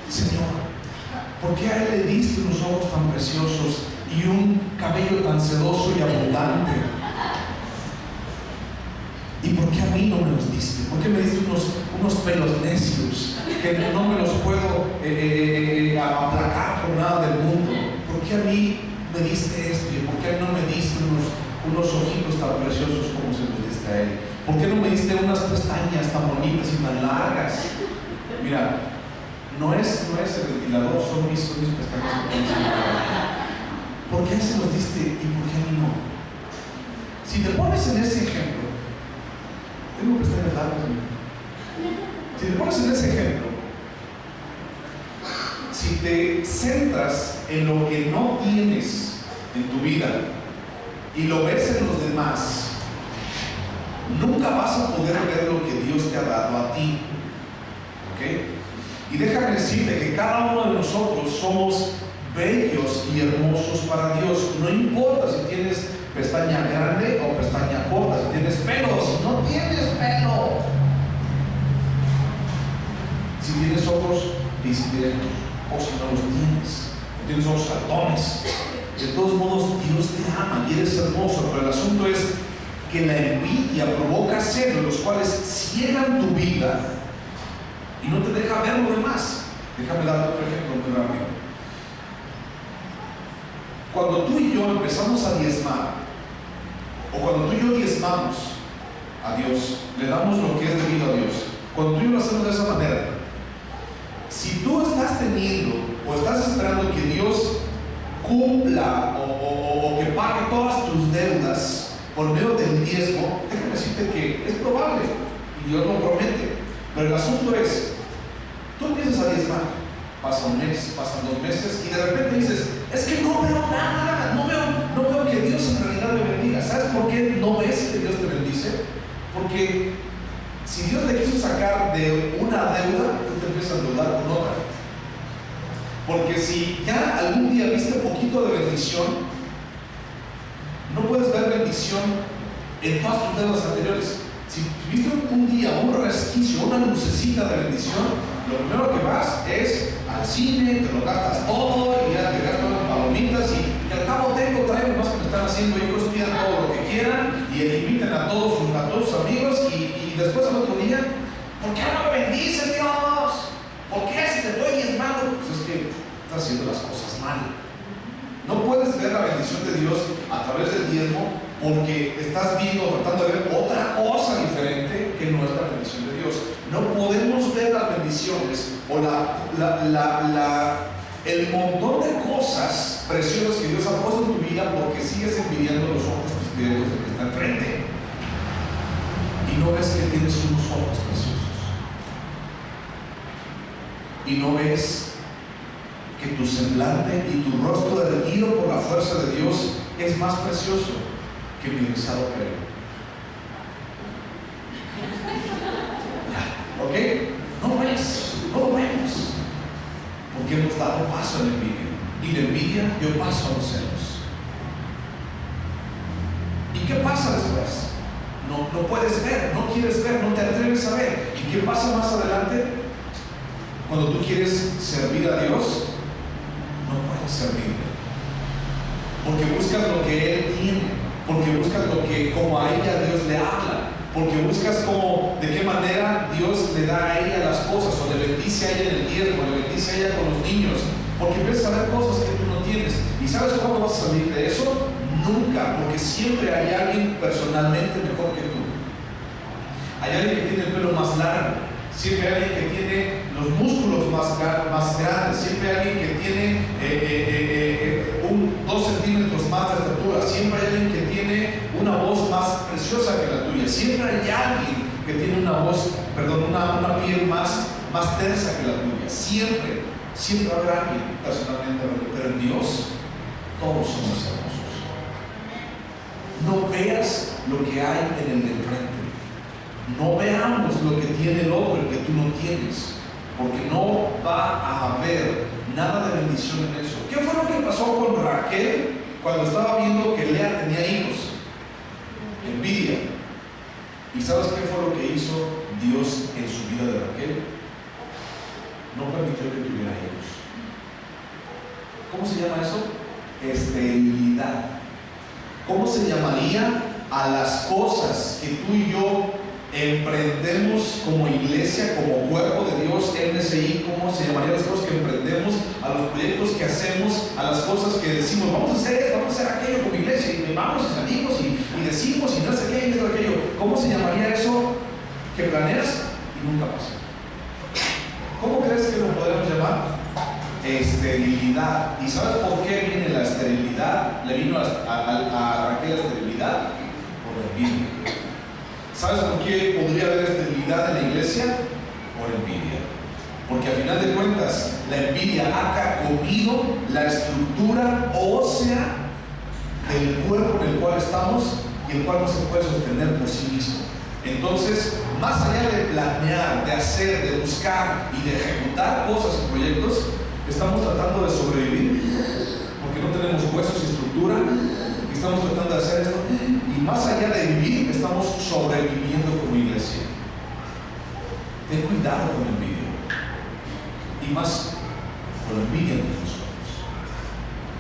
Señor, ¿por qué a él le diste unos ojos tan preciosos y un cabello tan sedoso y abundante? ¿Y por qué a mí no me los diste? ¿Por qué me diste unos pelos necios que no me los puedo aplacar por nada del mundo? ¿Por qué a mí me diste esto? ¿Y por qué no me diste unos ojitos tan preciosos como se los diste a él? ¿Por qué no me diste unas pestañas tan bonitas y tan largas? Mira, no es el ventilador, son mis pestañas. ¿Por qué se los diste y por qué a mí no? Si te pones en ese ejemplo, tengo pestañas largas. Si te pones en ese ejemplo, si te centras en lo que no tienes en tu vida y lo ves en los demás, nunca vas a poder ver lo que Dios te ha dado a ti. ¿Ok? Y déjame decirte que cada uno de nosotros somos bellos y hermosos para Dios. No importa si tienes pestaña grande o pestaña corta, si tienes pelo, si no tienes pelo, si tienes ojos pispiretos o si no los tienes, o tienes ojos saltones. De todos modos, Dios te ama y eres hermoso, pero el asunto es que la envidia provoca celos, los cuales ciegan tu vida y no te deja ver lo demás. Déjame dar otro ejemplo muy rápido. cuando tú y yo empezamos a diezmar, o cuando tú y yo diezmamos a Dios, le damos lo que es debido a Dios, cuando tú y yo lo hacemos de esa manera, si tú estás teniendo o estás esperando que Dios cumpla o que pague todas tus deudas por medio del diezmo, déjame decirte que es probable y Dios lo promete, pero el asunto es, tú empiezas a diezmar, pasa un mes, pasan 2 meses y de repente dices, es que no veo nada, no veo que Dios en realidad me bendiga. ¿Sabes por qué no ves que Dios te bendice? Porque si Dios le quiso sacar de una deuda, tú te empiezas a endeudar con otra. Porque si ya algún día viste poquito de bendición, no puedes ver bendición en todas tus deudas anteriores. Si viste un día un resquicio, una lucecita de bendición, lo primero que vas es al cine, te lo gastas todo y ya te gastas las palomitas y al cabo traigo más que me están haciendo, ellos pidan todo lo que quieran y inviten a todos sus amigos y después al otro día, ¿por qué no me bendice Dios? ¿Por qué si te estoy diezmando? Pues es que estás haciendo las cosas mal. No puedes ver la bendición de Dios a través del diezmo porque estás viendo, tratando de ver otra cosa diferente que no es la bendición de Dios. No podemos ver las bendiciones o el montón de cosas preciosas que Dios ha puesto en tu vida porque sigues envidiando los ojos espirituales del que está enfrente y no ves que tienes unos ojos preciosos y no ves que tu semblante y tu rostro erguido por la fuerza de Dios es más precioso que mi rizado pelo. ¿Ok? No lo vemos porque hemos dado paso a la envidia y de envidia yo paso a los celos. ¿Y qué pasa después? No puedes ver, no quieres ver, no te atreves a ver. ¿Y qué pasa más adelante? Cuando tú quieres servir a Dios, no puedes servirle porque buscas lo que Él tiene, porque buscas lo que como a ella Dios le habla, porque buscas como de qué manera Dios le da a ella las cosas o le bendice a ella en el diezmo, le bendice a ella con los niños, porque empiezas a ver cosas que tú no tienes. ¿Y sabes cómo vas a salir de eso? Nunca, porque siempre hay alguien personalmente mejor que tú. Hay alguien que tiene el pelo más largo, siempre hay alguien que tiene los músculos más grandes, siempre hay alguien que tiene 2 centímetros más de estatura, siempre hay alguien que tiene una voz más preciosa que la tuya, siempre hay alguien que tiene una piel más tersa que la tuya, siempre habrá alguien personalmente, pero en Dios todos somos hermosos. No veas lo que hay en el de enfrente. No veamos lo que tiene el otro, el que tú no tienes, porque no va a haber nada de bendición en eso. ¿Qué fue lo que pasó con Raquel cuando estaba viendo que Lea tenía hijos? Envidia. ¿Y sabes qué fue lo que hizo Dios en su vida de Raquel? No permitió que tuviera hijos. ¿Cómo se llama eso? Esterilidad. ¿Cómo se llamaría a las cosas que tú y yo emprendemos como iglesia, como cuerpo de Dios, MSI? ¿Cómo se llamarían las cosas que emprendemos, a los proyectos que hacemos, a las cosas que decimos, vamos a hacer esto, vamos a hacer aquello como iglesia, y vamos y salimos y decimos y no sé qué y esto, aquello? ¿Cómo se llamaría eso que planeas y nunca pasa? ¿Cómo crees que lo podemos llamar? Esterilidad. ¿Y sabes por qué viene la esterilidad? Le vino a Raquel la esterilidad por la envidia. ¿Sabes por qué podría haber esterilidad en la iglesia? Por envidia. Porque al final de cuentas, la envidia ha carcomido la estructura ósea del cuerpo en el cual estamos y el cual no se puede sostener por sí mismo. Entonces, más allá de planear, de hacer, de buscar y de ejecutar cosas y proyectos, estamos tratando de sobrevivir porque no tenemos huesos y estructura. Estamos tratando de hacer esto y más allá de vivir, estamos sobreviviendo como iglesia. Ten cuidado con la envidia y más con la envidia de nosotros.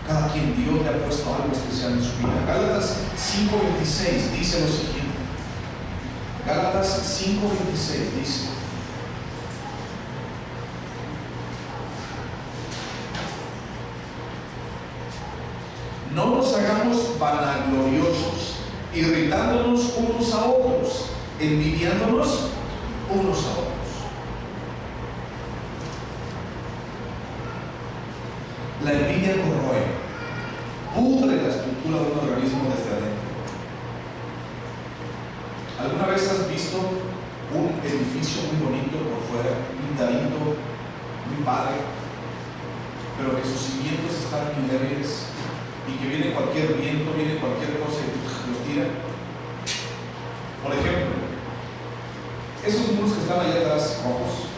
Cada quien Dios le ha puesto algo especial en su vida. Gálatas 5:26 dice lo siguiente. Gálatas 5:26 dice: seamos vanagloriosos, irritándonos unos a otros, envidiándonos unos a otros. La envidia corroe, pudre la estructura de un organismo desde adentro. ¿Alguna vez has visto un edificio muy bonito por fuera, pintadito, muy padre, pero que sus cimientos están muy débiles y que viene cualquier viento, viene cualquier cosa y los tira? Por ejemplo, esos muros que están allá atrás rojos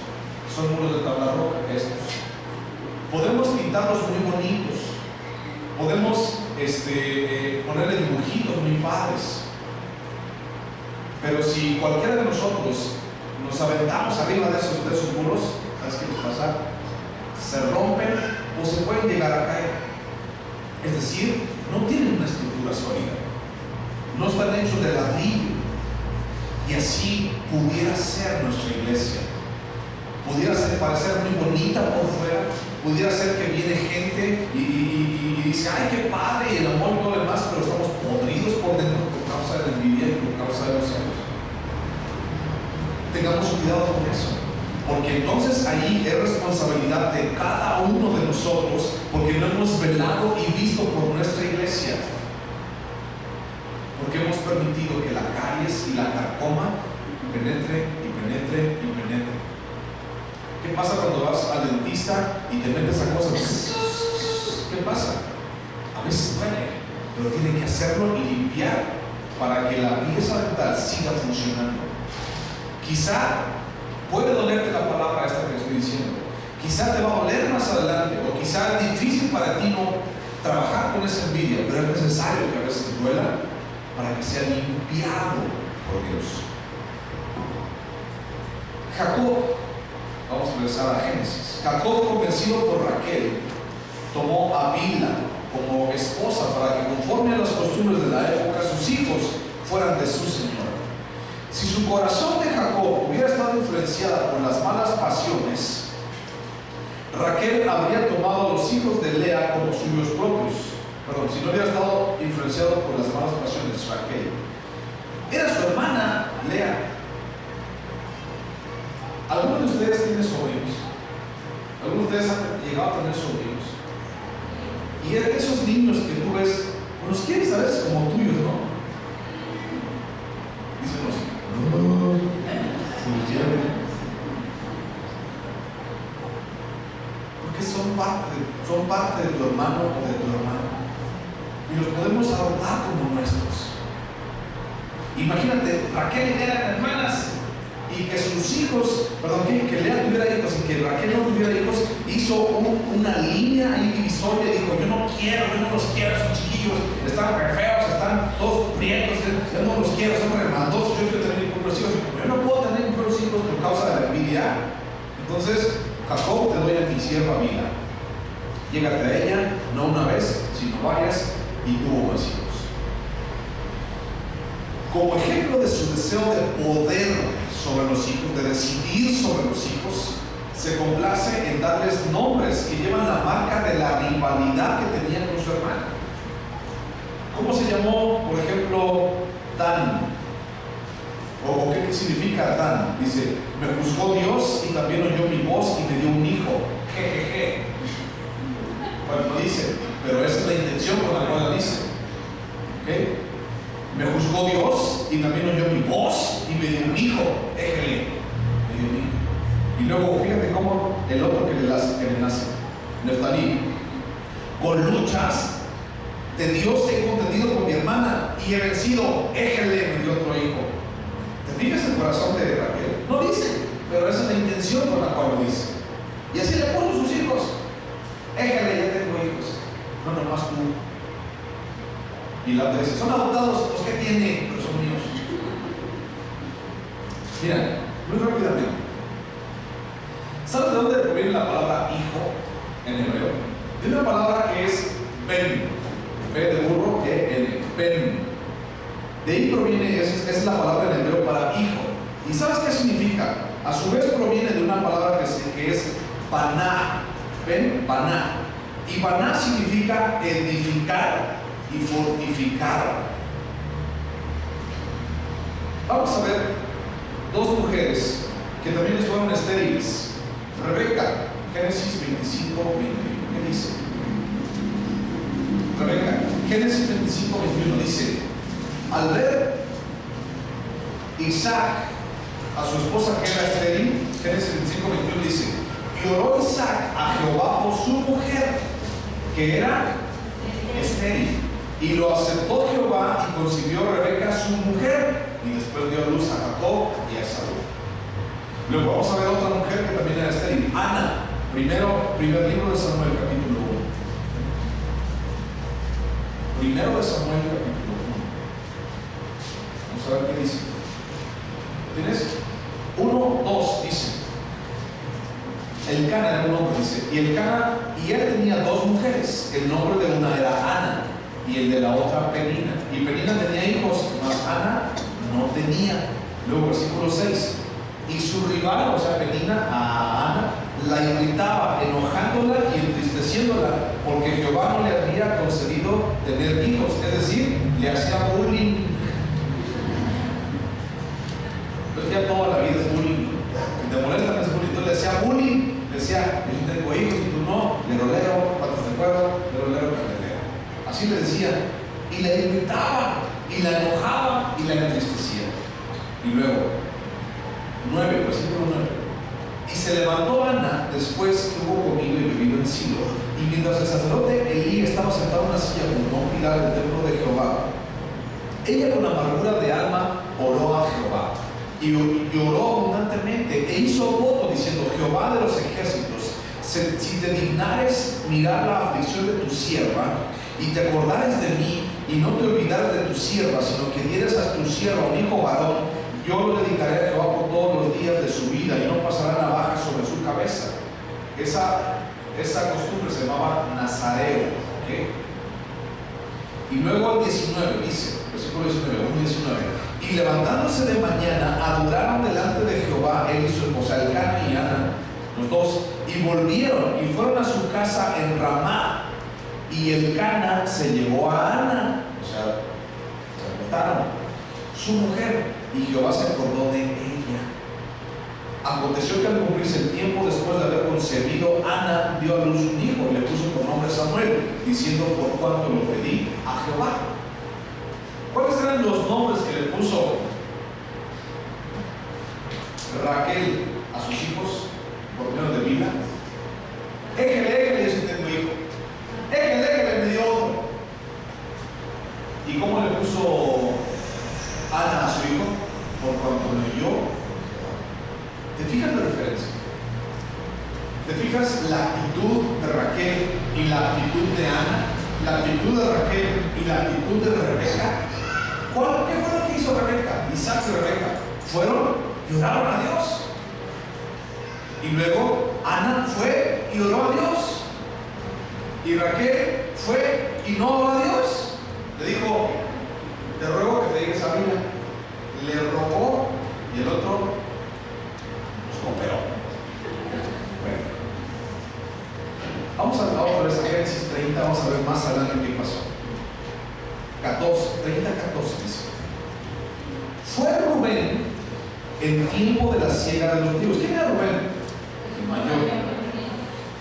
son muros de tabla roca, estos. Podemos pintarlos muy bonitos, podemos ponerle dibujitos muy padres, pero si cualquiera de nosotros nos aventamos arriba de esos muros, ¿sabes qué nos pasa? Se rompen o se pueden llegar a caer. Es decir, no tienen una estructura sólida, no están hechos de ladrillo. Y así pudiera ser nuestra iglesia. Pudiera parecer muy bonita por fuera, pudiera ser que viene gente y dice, ay, qué padre, y el amor y todo lo demás, pero estamos podridos por dentro por causa de la envidia y por causa de los celos. Tengamos cuidado con eso, porque entonces ahí es responsabilidad de cada uno de nosotros, porque no hemos velado y visto por nuestra iglesia, porque hemos permitido que la caries y la carcoma penetre y penetre y penetre. ¿Qué pasa cuando vas al dentista y te metes a cosas? ¿Qué pasa? A veces duele, pero tiene que hacerlo y limpiar para que la pieza dental siga funcionando. Quizá puede dolerte la palabra esta que estoy diciendo, quizá te va a doler más adelante, o quizá es difícil para ti no trabajar con esa envidia, pero es necesario que a veces duela para que sea limpiado por Dios. Jacob, vamos a regresar a Génesis. Jacob, convencido por Raquel, tomó a Bilha como esposa para que, conforme a las costumbres de la época, sus hijos fueran de su señor. Si su corazón de Jacob hubiera estado influenciada por las malas pasiones, Raquel habría tomado a los hijos de Lea como suyos propios. Perdón, si no hubiera estado influenciado por las malas pasiones, Raquel era su hermana Lea. ¿Algunos de ustedes tienen sobrinos? ¿Algunos de ustedes han llegado a tener sobrinos? Y esos niños que tú ves, los quieres a veces como tuyos, ¿no? Dicen los, se los llevan. Porque son parte de tu hermano o de tu hermana. Y los podemos adoptar como nuestros. Imagínate, Raquel y Lea eran hermanas, y que sus hijos, que Lea tuviera hijos y que Raquel no tuviera hijos, hizo una línea ahí divisoria y dijo, yo no los quiero, son chiquillos, están re feos, están todos prietos, yo no los quiero, son remandosos, yo quiero tener mis propios hijos, yo no puedo tener mis propios hijos por causa de la envidia. Entonces, Jacob, te doy a mi sierva Bilha. Llégate a ella, no una vez, sino varias, y tuvo más hijos. Como ejemplo de su deseo de poder sobre los hijos, de decidir sobre los hijos, se complace en darles nombres que llevan la marca de la rivalidad que tenía con su hermana. ¿Cómo se llamó, por ejemplo, Dan? ¿O qué significa Dan? Dice, me juzgó Dios y también oyó mi voz y me dio un hijo. Jejeje. Bueno, no dice, pero esa es la intención con la cual la dice. ¿Ok? Me juzgó Dios y también oyó mi voz y me dio un hijo. Éjele, me dio un hijo. Y luego fíjate cómo el otro que le nace, Neftalí, con luchas de Dios he contendido con mi hermana y he vencido. Éjele, me dio otro hijo. ¿Te fijas el corazón de Raquel? No dice, pero esa es la intención con la cual lo dice. Y así le puso sus hijos. Éjele, ya tengo hijos. No, nomás tú. Y la otra dice, son adoptados, pues ¿qué tiene? Pero son míos. Mira, muy rápidamente. ¿Sabes de dónde proviene la palabra hijo en hebreo? De una palabra que es ben. B de burro, E-N. Ben. De ahí proviene, es la palabra en hebreo para hijo. ¿Y sabes qué significa? A su vez proviene de una palabra que es baná. Ben, baná. Y baná significa edificar y fortificaron. Vamos a ver dos mujeres que también fueron estériles. Rebeca, Génesis 25, 21. ¿Qué dice? Rebeca, Génesis 25, 21 dice: al ver Isaac a su esposa que era estéril, Génesis 25, 21 dice: y oró Isaac a Jehová por su mujer, que era estéril. Y lo aceptó Jehová y concibió Rebeca su mujer, y después dio a luz a Jacob y a Esaú. Luego vamos a ver otra mujer que también era estéril, Ana. Primer libro de Samuel, capítulo 1. Primero de Samuel, capítulo 1. Vamos a ver qué dice. ¿Tienes? 1, 2 dice. El Cana era un hombre, dice. Y el Cana, y él tenía dos mujeres. El nombre de una era Ana y el de la otra Penina. Y Penina tenía hijos, mas Ana no tenía. Luego versículo 6. Y su rival, o sea Penina, a Ana, la irritaba, enojándola y entristeciéndola, porque Jehová no le había concedido tener hijos, es decir, le hacía bullying. Entonces ya toda la vida es bullying. Si te molesta, es bullying. Entonces le hacía bullying, le decía: yo tengo hijos y tú no, lerolero, patas de cuerda, lerolero, candelero. Así le decía, y la irritaba, y la enojaba, y la entristecía. Y luego 9, versículo 9. Y se levantó Ana después que hubo comido y bebido en Silo. Y mientras el sacerdote Elí estaba sentado en una silla junto a un pilar del templo de Jehová, ella con amargura de alma oró a Jehová. Y oró abundantemente e hizo voto diciendo: Jehová de los ejércitos, si te dignares mirar la aflicción de tu sierva, y te acordares de mí, y no te olvidares de tu sierva, sino que dieres a tu sierva un hijo varón, yo lo dedicaré a Jehová por todos los días de su vida, y no pasará navaja sobre su cabeza. Esa costumbre se llamaba nazareo. ¿Okay? Y luego el 19 dice, versículo 19, 1:19. Y levantándose de mañana, adoraron delante de Jehová, él y su esposa, el Cana y Ana, los dos, y volvieron y fueron a su casa en Ramá. Y el Cana se llevó a Ana, o sea, se acostaron, su mujer, y Jehová se acordó de ella. Aconteció que al cumplirse el tiempo, después de haber concebido, Ana dio a luz un hijo y le puso por nombre Samuel, diciendo: por cuanto lo pedí a Jehová. ¿Cuáles eran los nombres que le puso Raquel a sus hijos por menos de vida? Éjele, yo sí tengo hijo. Éjele, me dio otro. ¿Y cómo le puso Ana a su hijo? Por cuanto lo dio. ¿Te fijas la referencia? ¿Te fijas la actitud de Raquel y la actitud de Ana? La actitud de Raquel y la actitud de Rebeca. ¿Qué fue lo que hizo Rebeca? Isaac y Rebeca fueron y oraron a Dios. Y luego Ana fue y oró a Dios. Y Raquel fue y no oró a Dios. Le dijo: te ruego que te digas a Biblia. Le rogó y el otro cooperó. Bueno, vamos a otra vez a Génesis 30, vamos a ver más adelante qué pasó. 30:14 dice: fue Rubén en tiempo de la siega de los trigos. ¿Quién era Rubén? El mayor.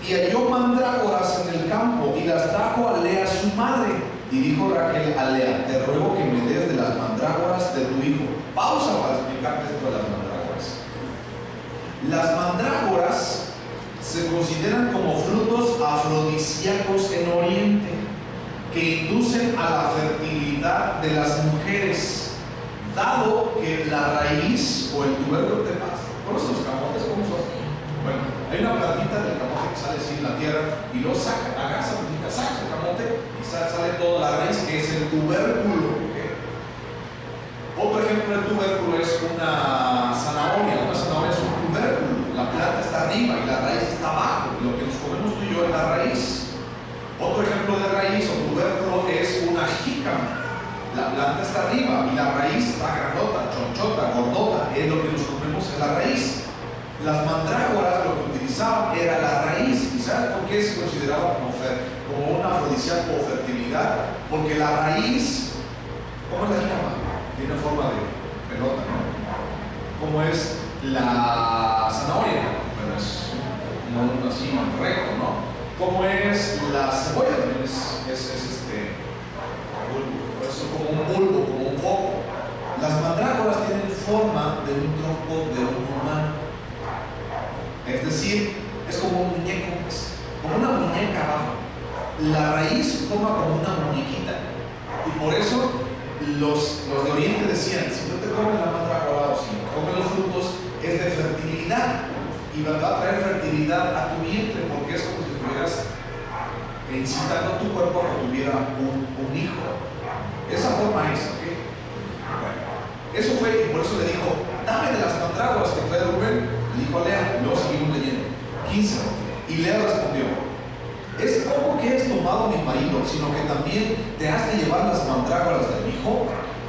Y halló mandrágoras en el campo y las trajo a Lea su madre. Y dijo Raquel a Lea: te ruego que me des de las mandrágoras de tu hijo. Pausa para explicarte esto de las mandrágoras. Las mandrágoras se consideran como frutos afrodisíacos en Oriente, que inducen a la fertilidad de las mujeres, dado que la raíz o el tubérculo de paz. ¿Conocen los camotes? ¿Cómo son? Bueno, hay una plantita del camote que sale así en la tierra y luego saca el camote y sale toda la raíz, que es el tubérculo. ¿Okay? Otro ejemplo del tubérculo es una zanahoria. Una zanahoria es un tubérculo. La planta está arriba y la raíz está abajo. Lo que nos comemos tú y yo es la raíz. Otro ejemplo de raíz o tubérculo es una jícama. La planta está arriba y la raíz está grandota, chonchota, gordota. Es lo que nos comemos en la raíz. Las mandrágoras lo que utilizaban era la raíz. ¿Y sabes por qué se consideraba como un afrodisíaco o fertilidad? fertilidad, porque la raíz, ¿cómo es la llama? Tiene forma de pelota, ¿no? ¿Cómo es la zanahoria? Bueno, es así recto, ¿no? ¿Cómo es la cebolla? También es como un bulbo, como un foco. Las mandrágoras tienen forma de un tronco de un humano. Es decir, es como un muñeco, como una muñeca abajo. La raíz forma como una muñequita. Y por eso los de Oriente decían, si no te comes la mandrágora o si no comes los frutos, es de fertilidad. Y va a traer fertilidad a tu vientre, porque es como si estuvieras incitando a tu cuerpo a que tuviera un hijo. Esa forma es, ¿ok? Bueno, eso fue, y por eso le dijo, dame de las mandrágoras que trae Rubén. Le dijo a Lea, y luego seguimos leyendo. 15. Y Lea respondió, es poco que has tomado mi marido, sino que también te has de llevar las mandrágoras de mi hijo.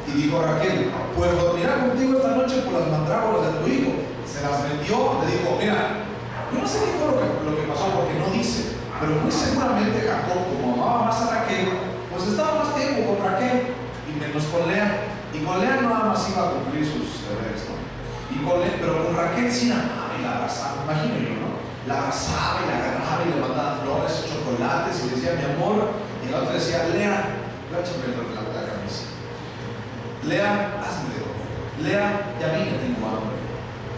Y dijo Raquel, pues dormirá contigo esta noche por las mandrágoras de tu hijo. Se las vendió, le dijo, mira, yo no sé qué fue lo que pasó porque no dice, pero muy seguramente Jacob, como amaba más a Raquel, pues estaba más tiempo con Raquel y menos con Lea. Y con Lea nada más iba a cumplir sus deberes, ¿no? Pero con Raquel sí la amaba y la abrazaba, imagino yo, ¿no? La abrazaba y la agarraba y le mandaba flores, chocolates y le decía, mi amor. Y la otra decía, Lea, échame la camisa. Lea, hazme de comer. Lea, ya vine, tengo hambre.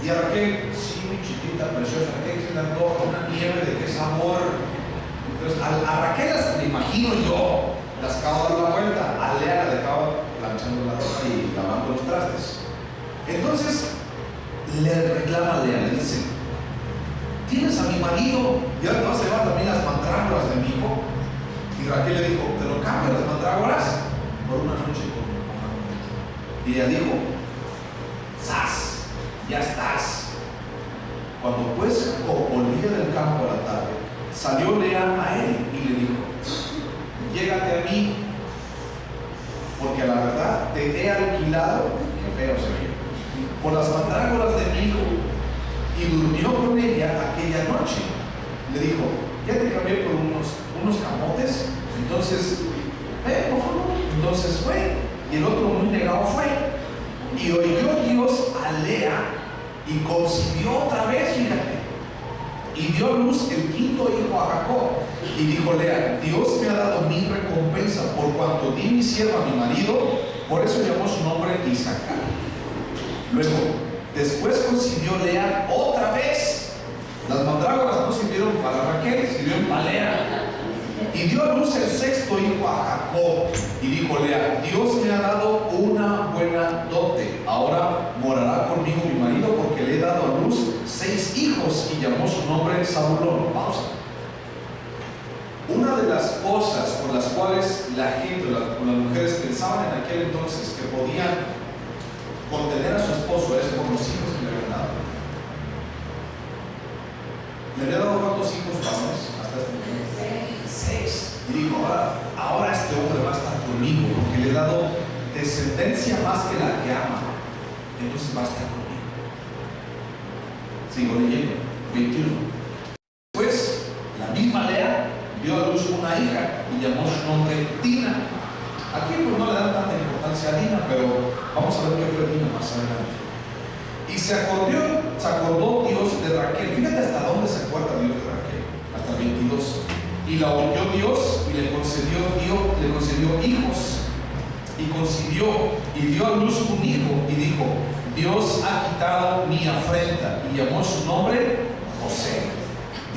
Y a Raquel, sí, mi chiquita preciosa, ¿qué se le antoja? Una nieve de qué sabor. Entonces, a Raquel me imagino yo, las acabo de dar la vuelta. A Lea la dejaba planchando la ropa y lavando los trastes. Entonces, le reclama a Lea, le dice, tienes a mi marido y ahora te vas a llevar también las mandrágoras de mi hijo. Y Raquel le dijo, ¿te lo cambio las mandrágoras por una noche con mi mamá? Y ella dijo, ¡zas! Ya estás. Cuando pues volvía del campo a la tarde, salió Lea a él y le dijo, llégate a mí, porque a la verdad te he alquilado, qué feo se ve, por las mandrágoras de mi hijo. Y durmió con ella aquella noche. Le dijo, ya te cambié por unos camotes, entonces por favor. Entonces fue, y el otro muy negado fue, y oyó Dios a Lea y concibió otra vez, fíjate, y dio a luz el quinto hijo a Jacob. Y dijo Lea, Dios me ha dado mi recompensa por cuanto di mi sierva a mi marido. Por eso llamó su nombre Isaac. Luego, después concibió Lea otra vez. Las mandrágoras no sirvieron para Raquel, sirvieron para Lea. Y dio a luz el sexto hijo a Jacob. Y dijo Lea, Dios me ha dado una buena dote. Ahora morará conmigo mi marido, porque le he dado a luz 6 hijos. Y llamó su nombre Zabulón. Pausa. Una de las cosas por las cuales la gente, las mujeres pensaban en aquel entonces que podían contener a su esposo es por los hijos que le habían dado. ¿Le había dado cuántos hijos varones hasta este momento? 6. Y dijo, ahora este hombre va a estar conmigo, porque le he dado descendencia más que la que ama. Entonces va a estar conmigo. Sigo leyendo. 21. Pues la misma Lea dio a luz una hija y llamó su nombre Dina. Aquí pues no le dan tanta importancia a Dina, pero vamos a ver qué fue Dina más adelante. Y se acordó Dios de Raquel. Fíjate hasta dónde se acuerda Dios de Raquel. Hasta 22. Y la oyó Dios y le concedió hijos. Y concibió y dio a luz un hijo. Y dijo, Dios ha quitado mi afrenta. Y llamó su nombre José,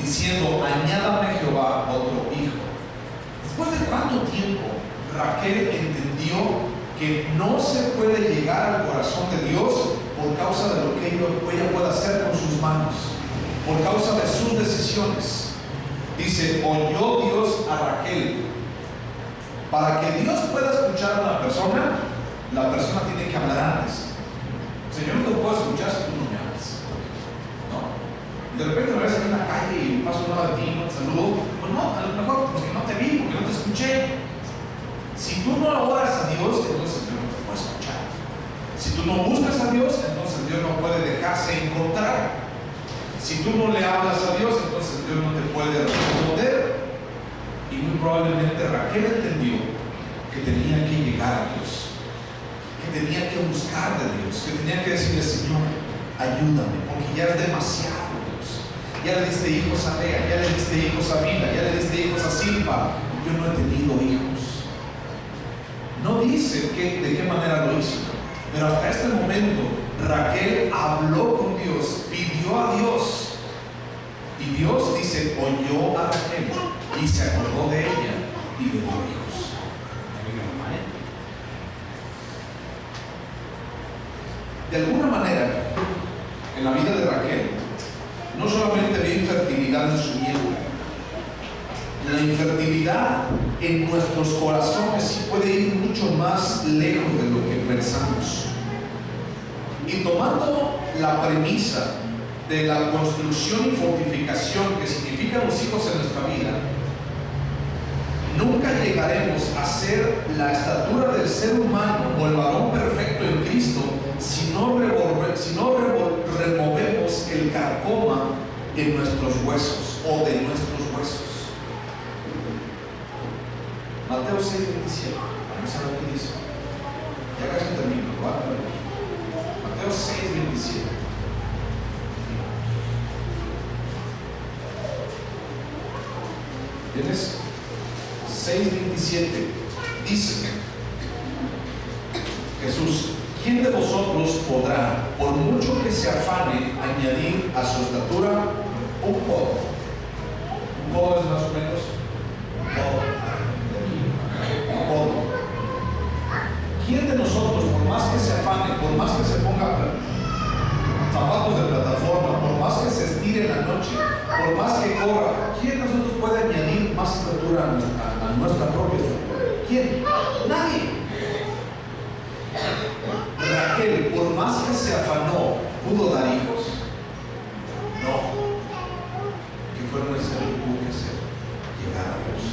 diciendo, añádame Jehová otro hijo. Después de cuánto tiempo Raquel entendió que no se puede llegar al corazón de Dios por causa de lo que ella puede hacer con sus manos, por causa de sus decisiones. Dice, oyó Dios a Raquel. Para que Dios pueda escuchar a una persona, la persona tiene que hablar antes. Señor, no te puedo escuchar si tú no me hablas, ¿no? De repente me ves en una calle y paso un lado de ti, no te saludo. Pues no, a lo mejor porque no te vi, porque no te escuché. Si tú no oras a Dios, entonces Dios no te puede escuchar. Si tú no buscas a Dios, entonces Dios no puede dejarse encontrar. Si tú no le hablas a Dios, entonces Dios no te puede responder. Y muy probablemente Raquel entendió que tenía que llegar a Dios, que tenía que buscar de Dios, que tenía que decirle: Señor, ayúdame, porque ya es demasiado, Dios. Ya le diste hijos a Lea, ya le diste hijos a Bila, ya le diste hijos a Silpa. Yo no he tenido hijos. No dice de qué manera lo hizo, pero hasta este momento Raquel habló con Dios, pidió a Dios, y Dios dice: oyó a Raquel y se acordó de ella y le dio hijos. De alguna manera, en la vida de Raquel, no solamente había infertilidad en su vientre, la infertilidad en nuestros corazones sí puede ir mucho más lejos de lo que pensamos. Y tomando la premisa de la construcción y fortificación que significan los hijos en nuestra vida, nunca llegaremos a ser la estatura del ser humano o el varón perfecto en Cristo si no removemos el carcoma en nuestros huesos o de nuestros huesos. Mateo 6:27. Vamos a ver qué dice. Ya casi termino. Mateo 6:27. ¿Tienes? 6:27 dice Jesús: ¿quién de vosotros podrá, por mucho que se afane, añadir a su estatura un codo? Un codo es más o menos un codo. ¿Quién de nosotros, por más que se afane, por más que se ponga zapatos de plataforma, por más que se estire en la noche, por más que corra, quién de nosotros puede añadir más estatura a nuestra propia estatura? ¿Quién? Nadie. Raquel, por más que se afanó, ¿pudo dar hijos? No. ¿Qué fue necesario que tuvo que hacer? Llegar a Dios.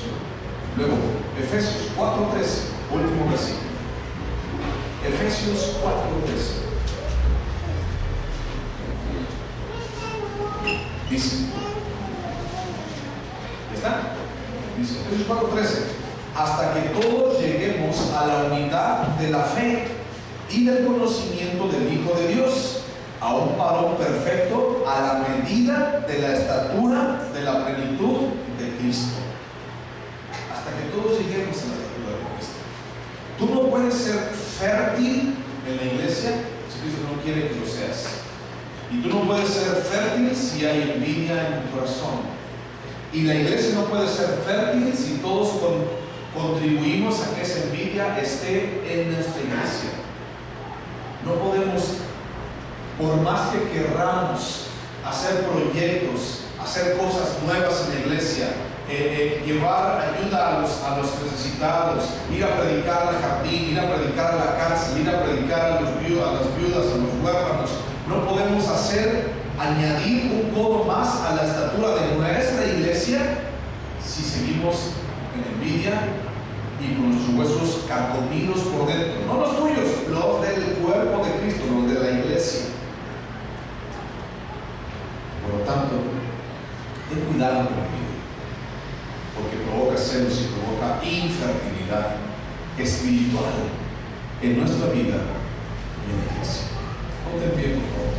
Luego, Efesios 4:13, último versículo. Efesios 4:13 dice, ¿está? Dice Efesios 4:13: hasta que todos lleguemos a la unidad de la fe y del conocimiento del Hijo de Dios, a un varón perfecto, a la medida de la estatura de la plenitud de Cristo. Hasta que todos lleguemos a la estatura de Cristo. Tú no puedes ser fértil en la iglesia si Cristo no quiere que lo seas. Y tú no puedes ser fértil si hay envidia en tu corazón. Y la iglesia no puede ser fértil si todos contribuimos a que esa envidia esté en nuestra iglesia. No podemos, por más que querramos hacer proyectos, hacer cosas nuevas en la iglesia, llevar ayuda a los necesitados, ir a predicar al jardín, ir a predicar a la cárcel, ir a predicar a las viudas, a los huérfanos, no podemos añadir un codo más a la estatura de nuestra iglesia si seguimos en envidia y con nuestros huesos carcomidos por dentro. No los tuyos, los del cuerpo de Cristo, los de la iglesia. Por lo tanto, ten cuidado con la envidia, porque provoca celos y provoca infertilidad espiritual en nuestra vida y en la iglesia. Ponte en pie, por favor.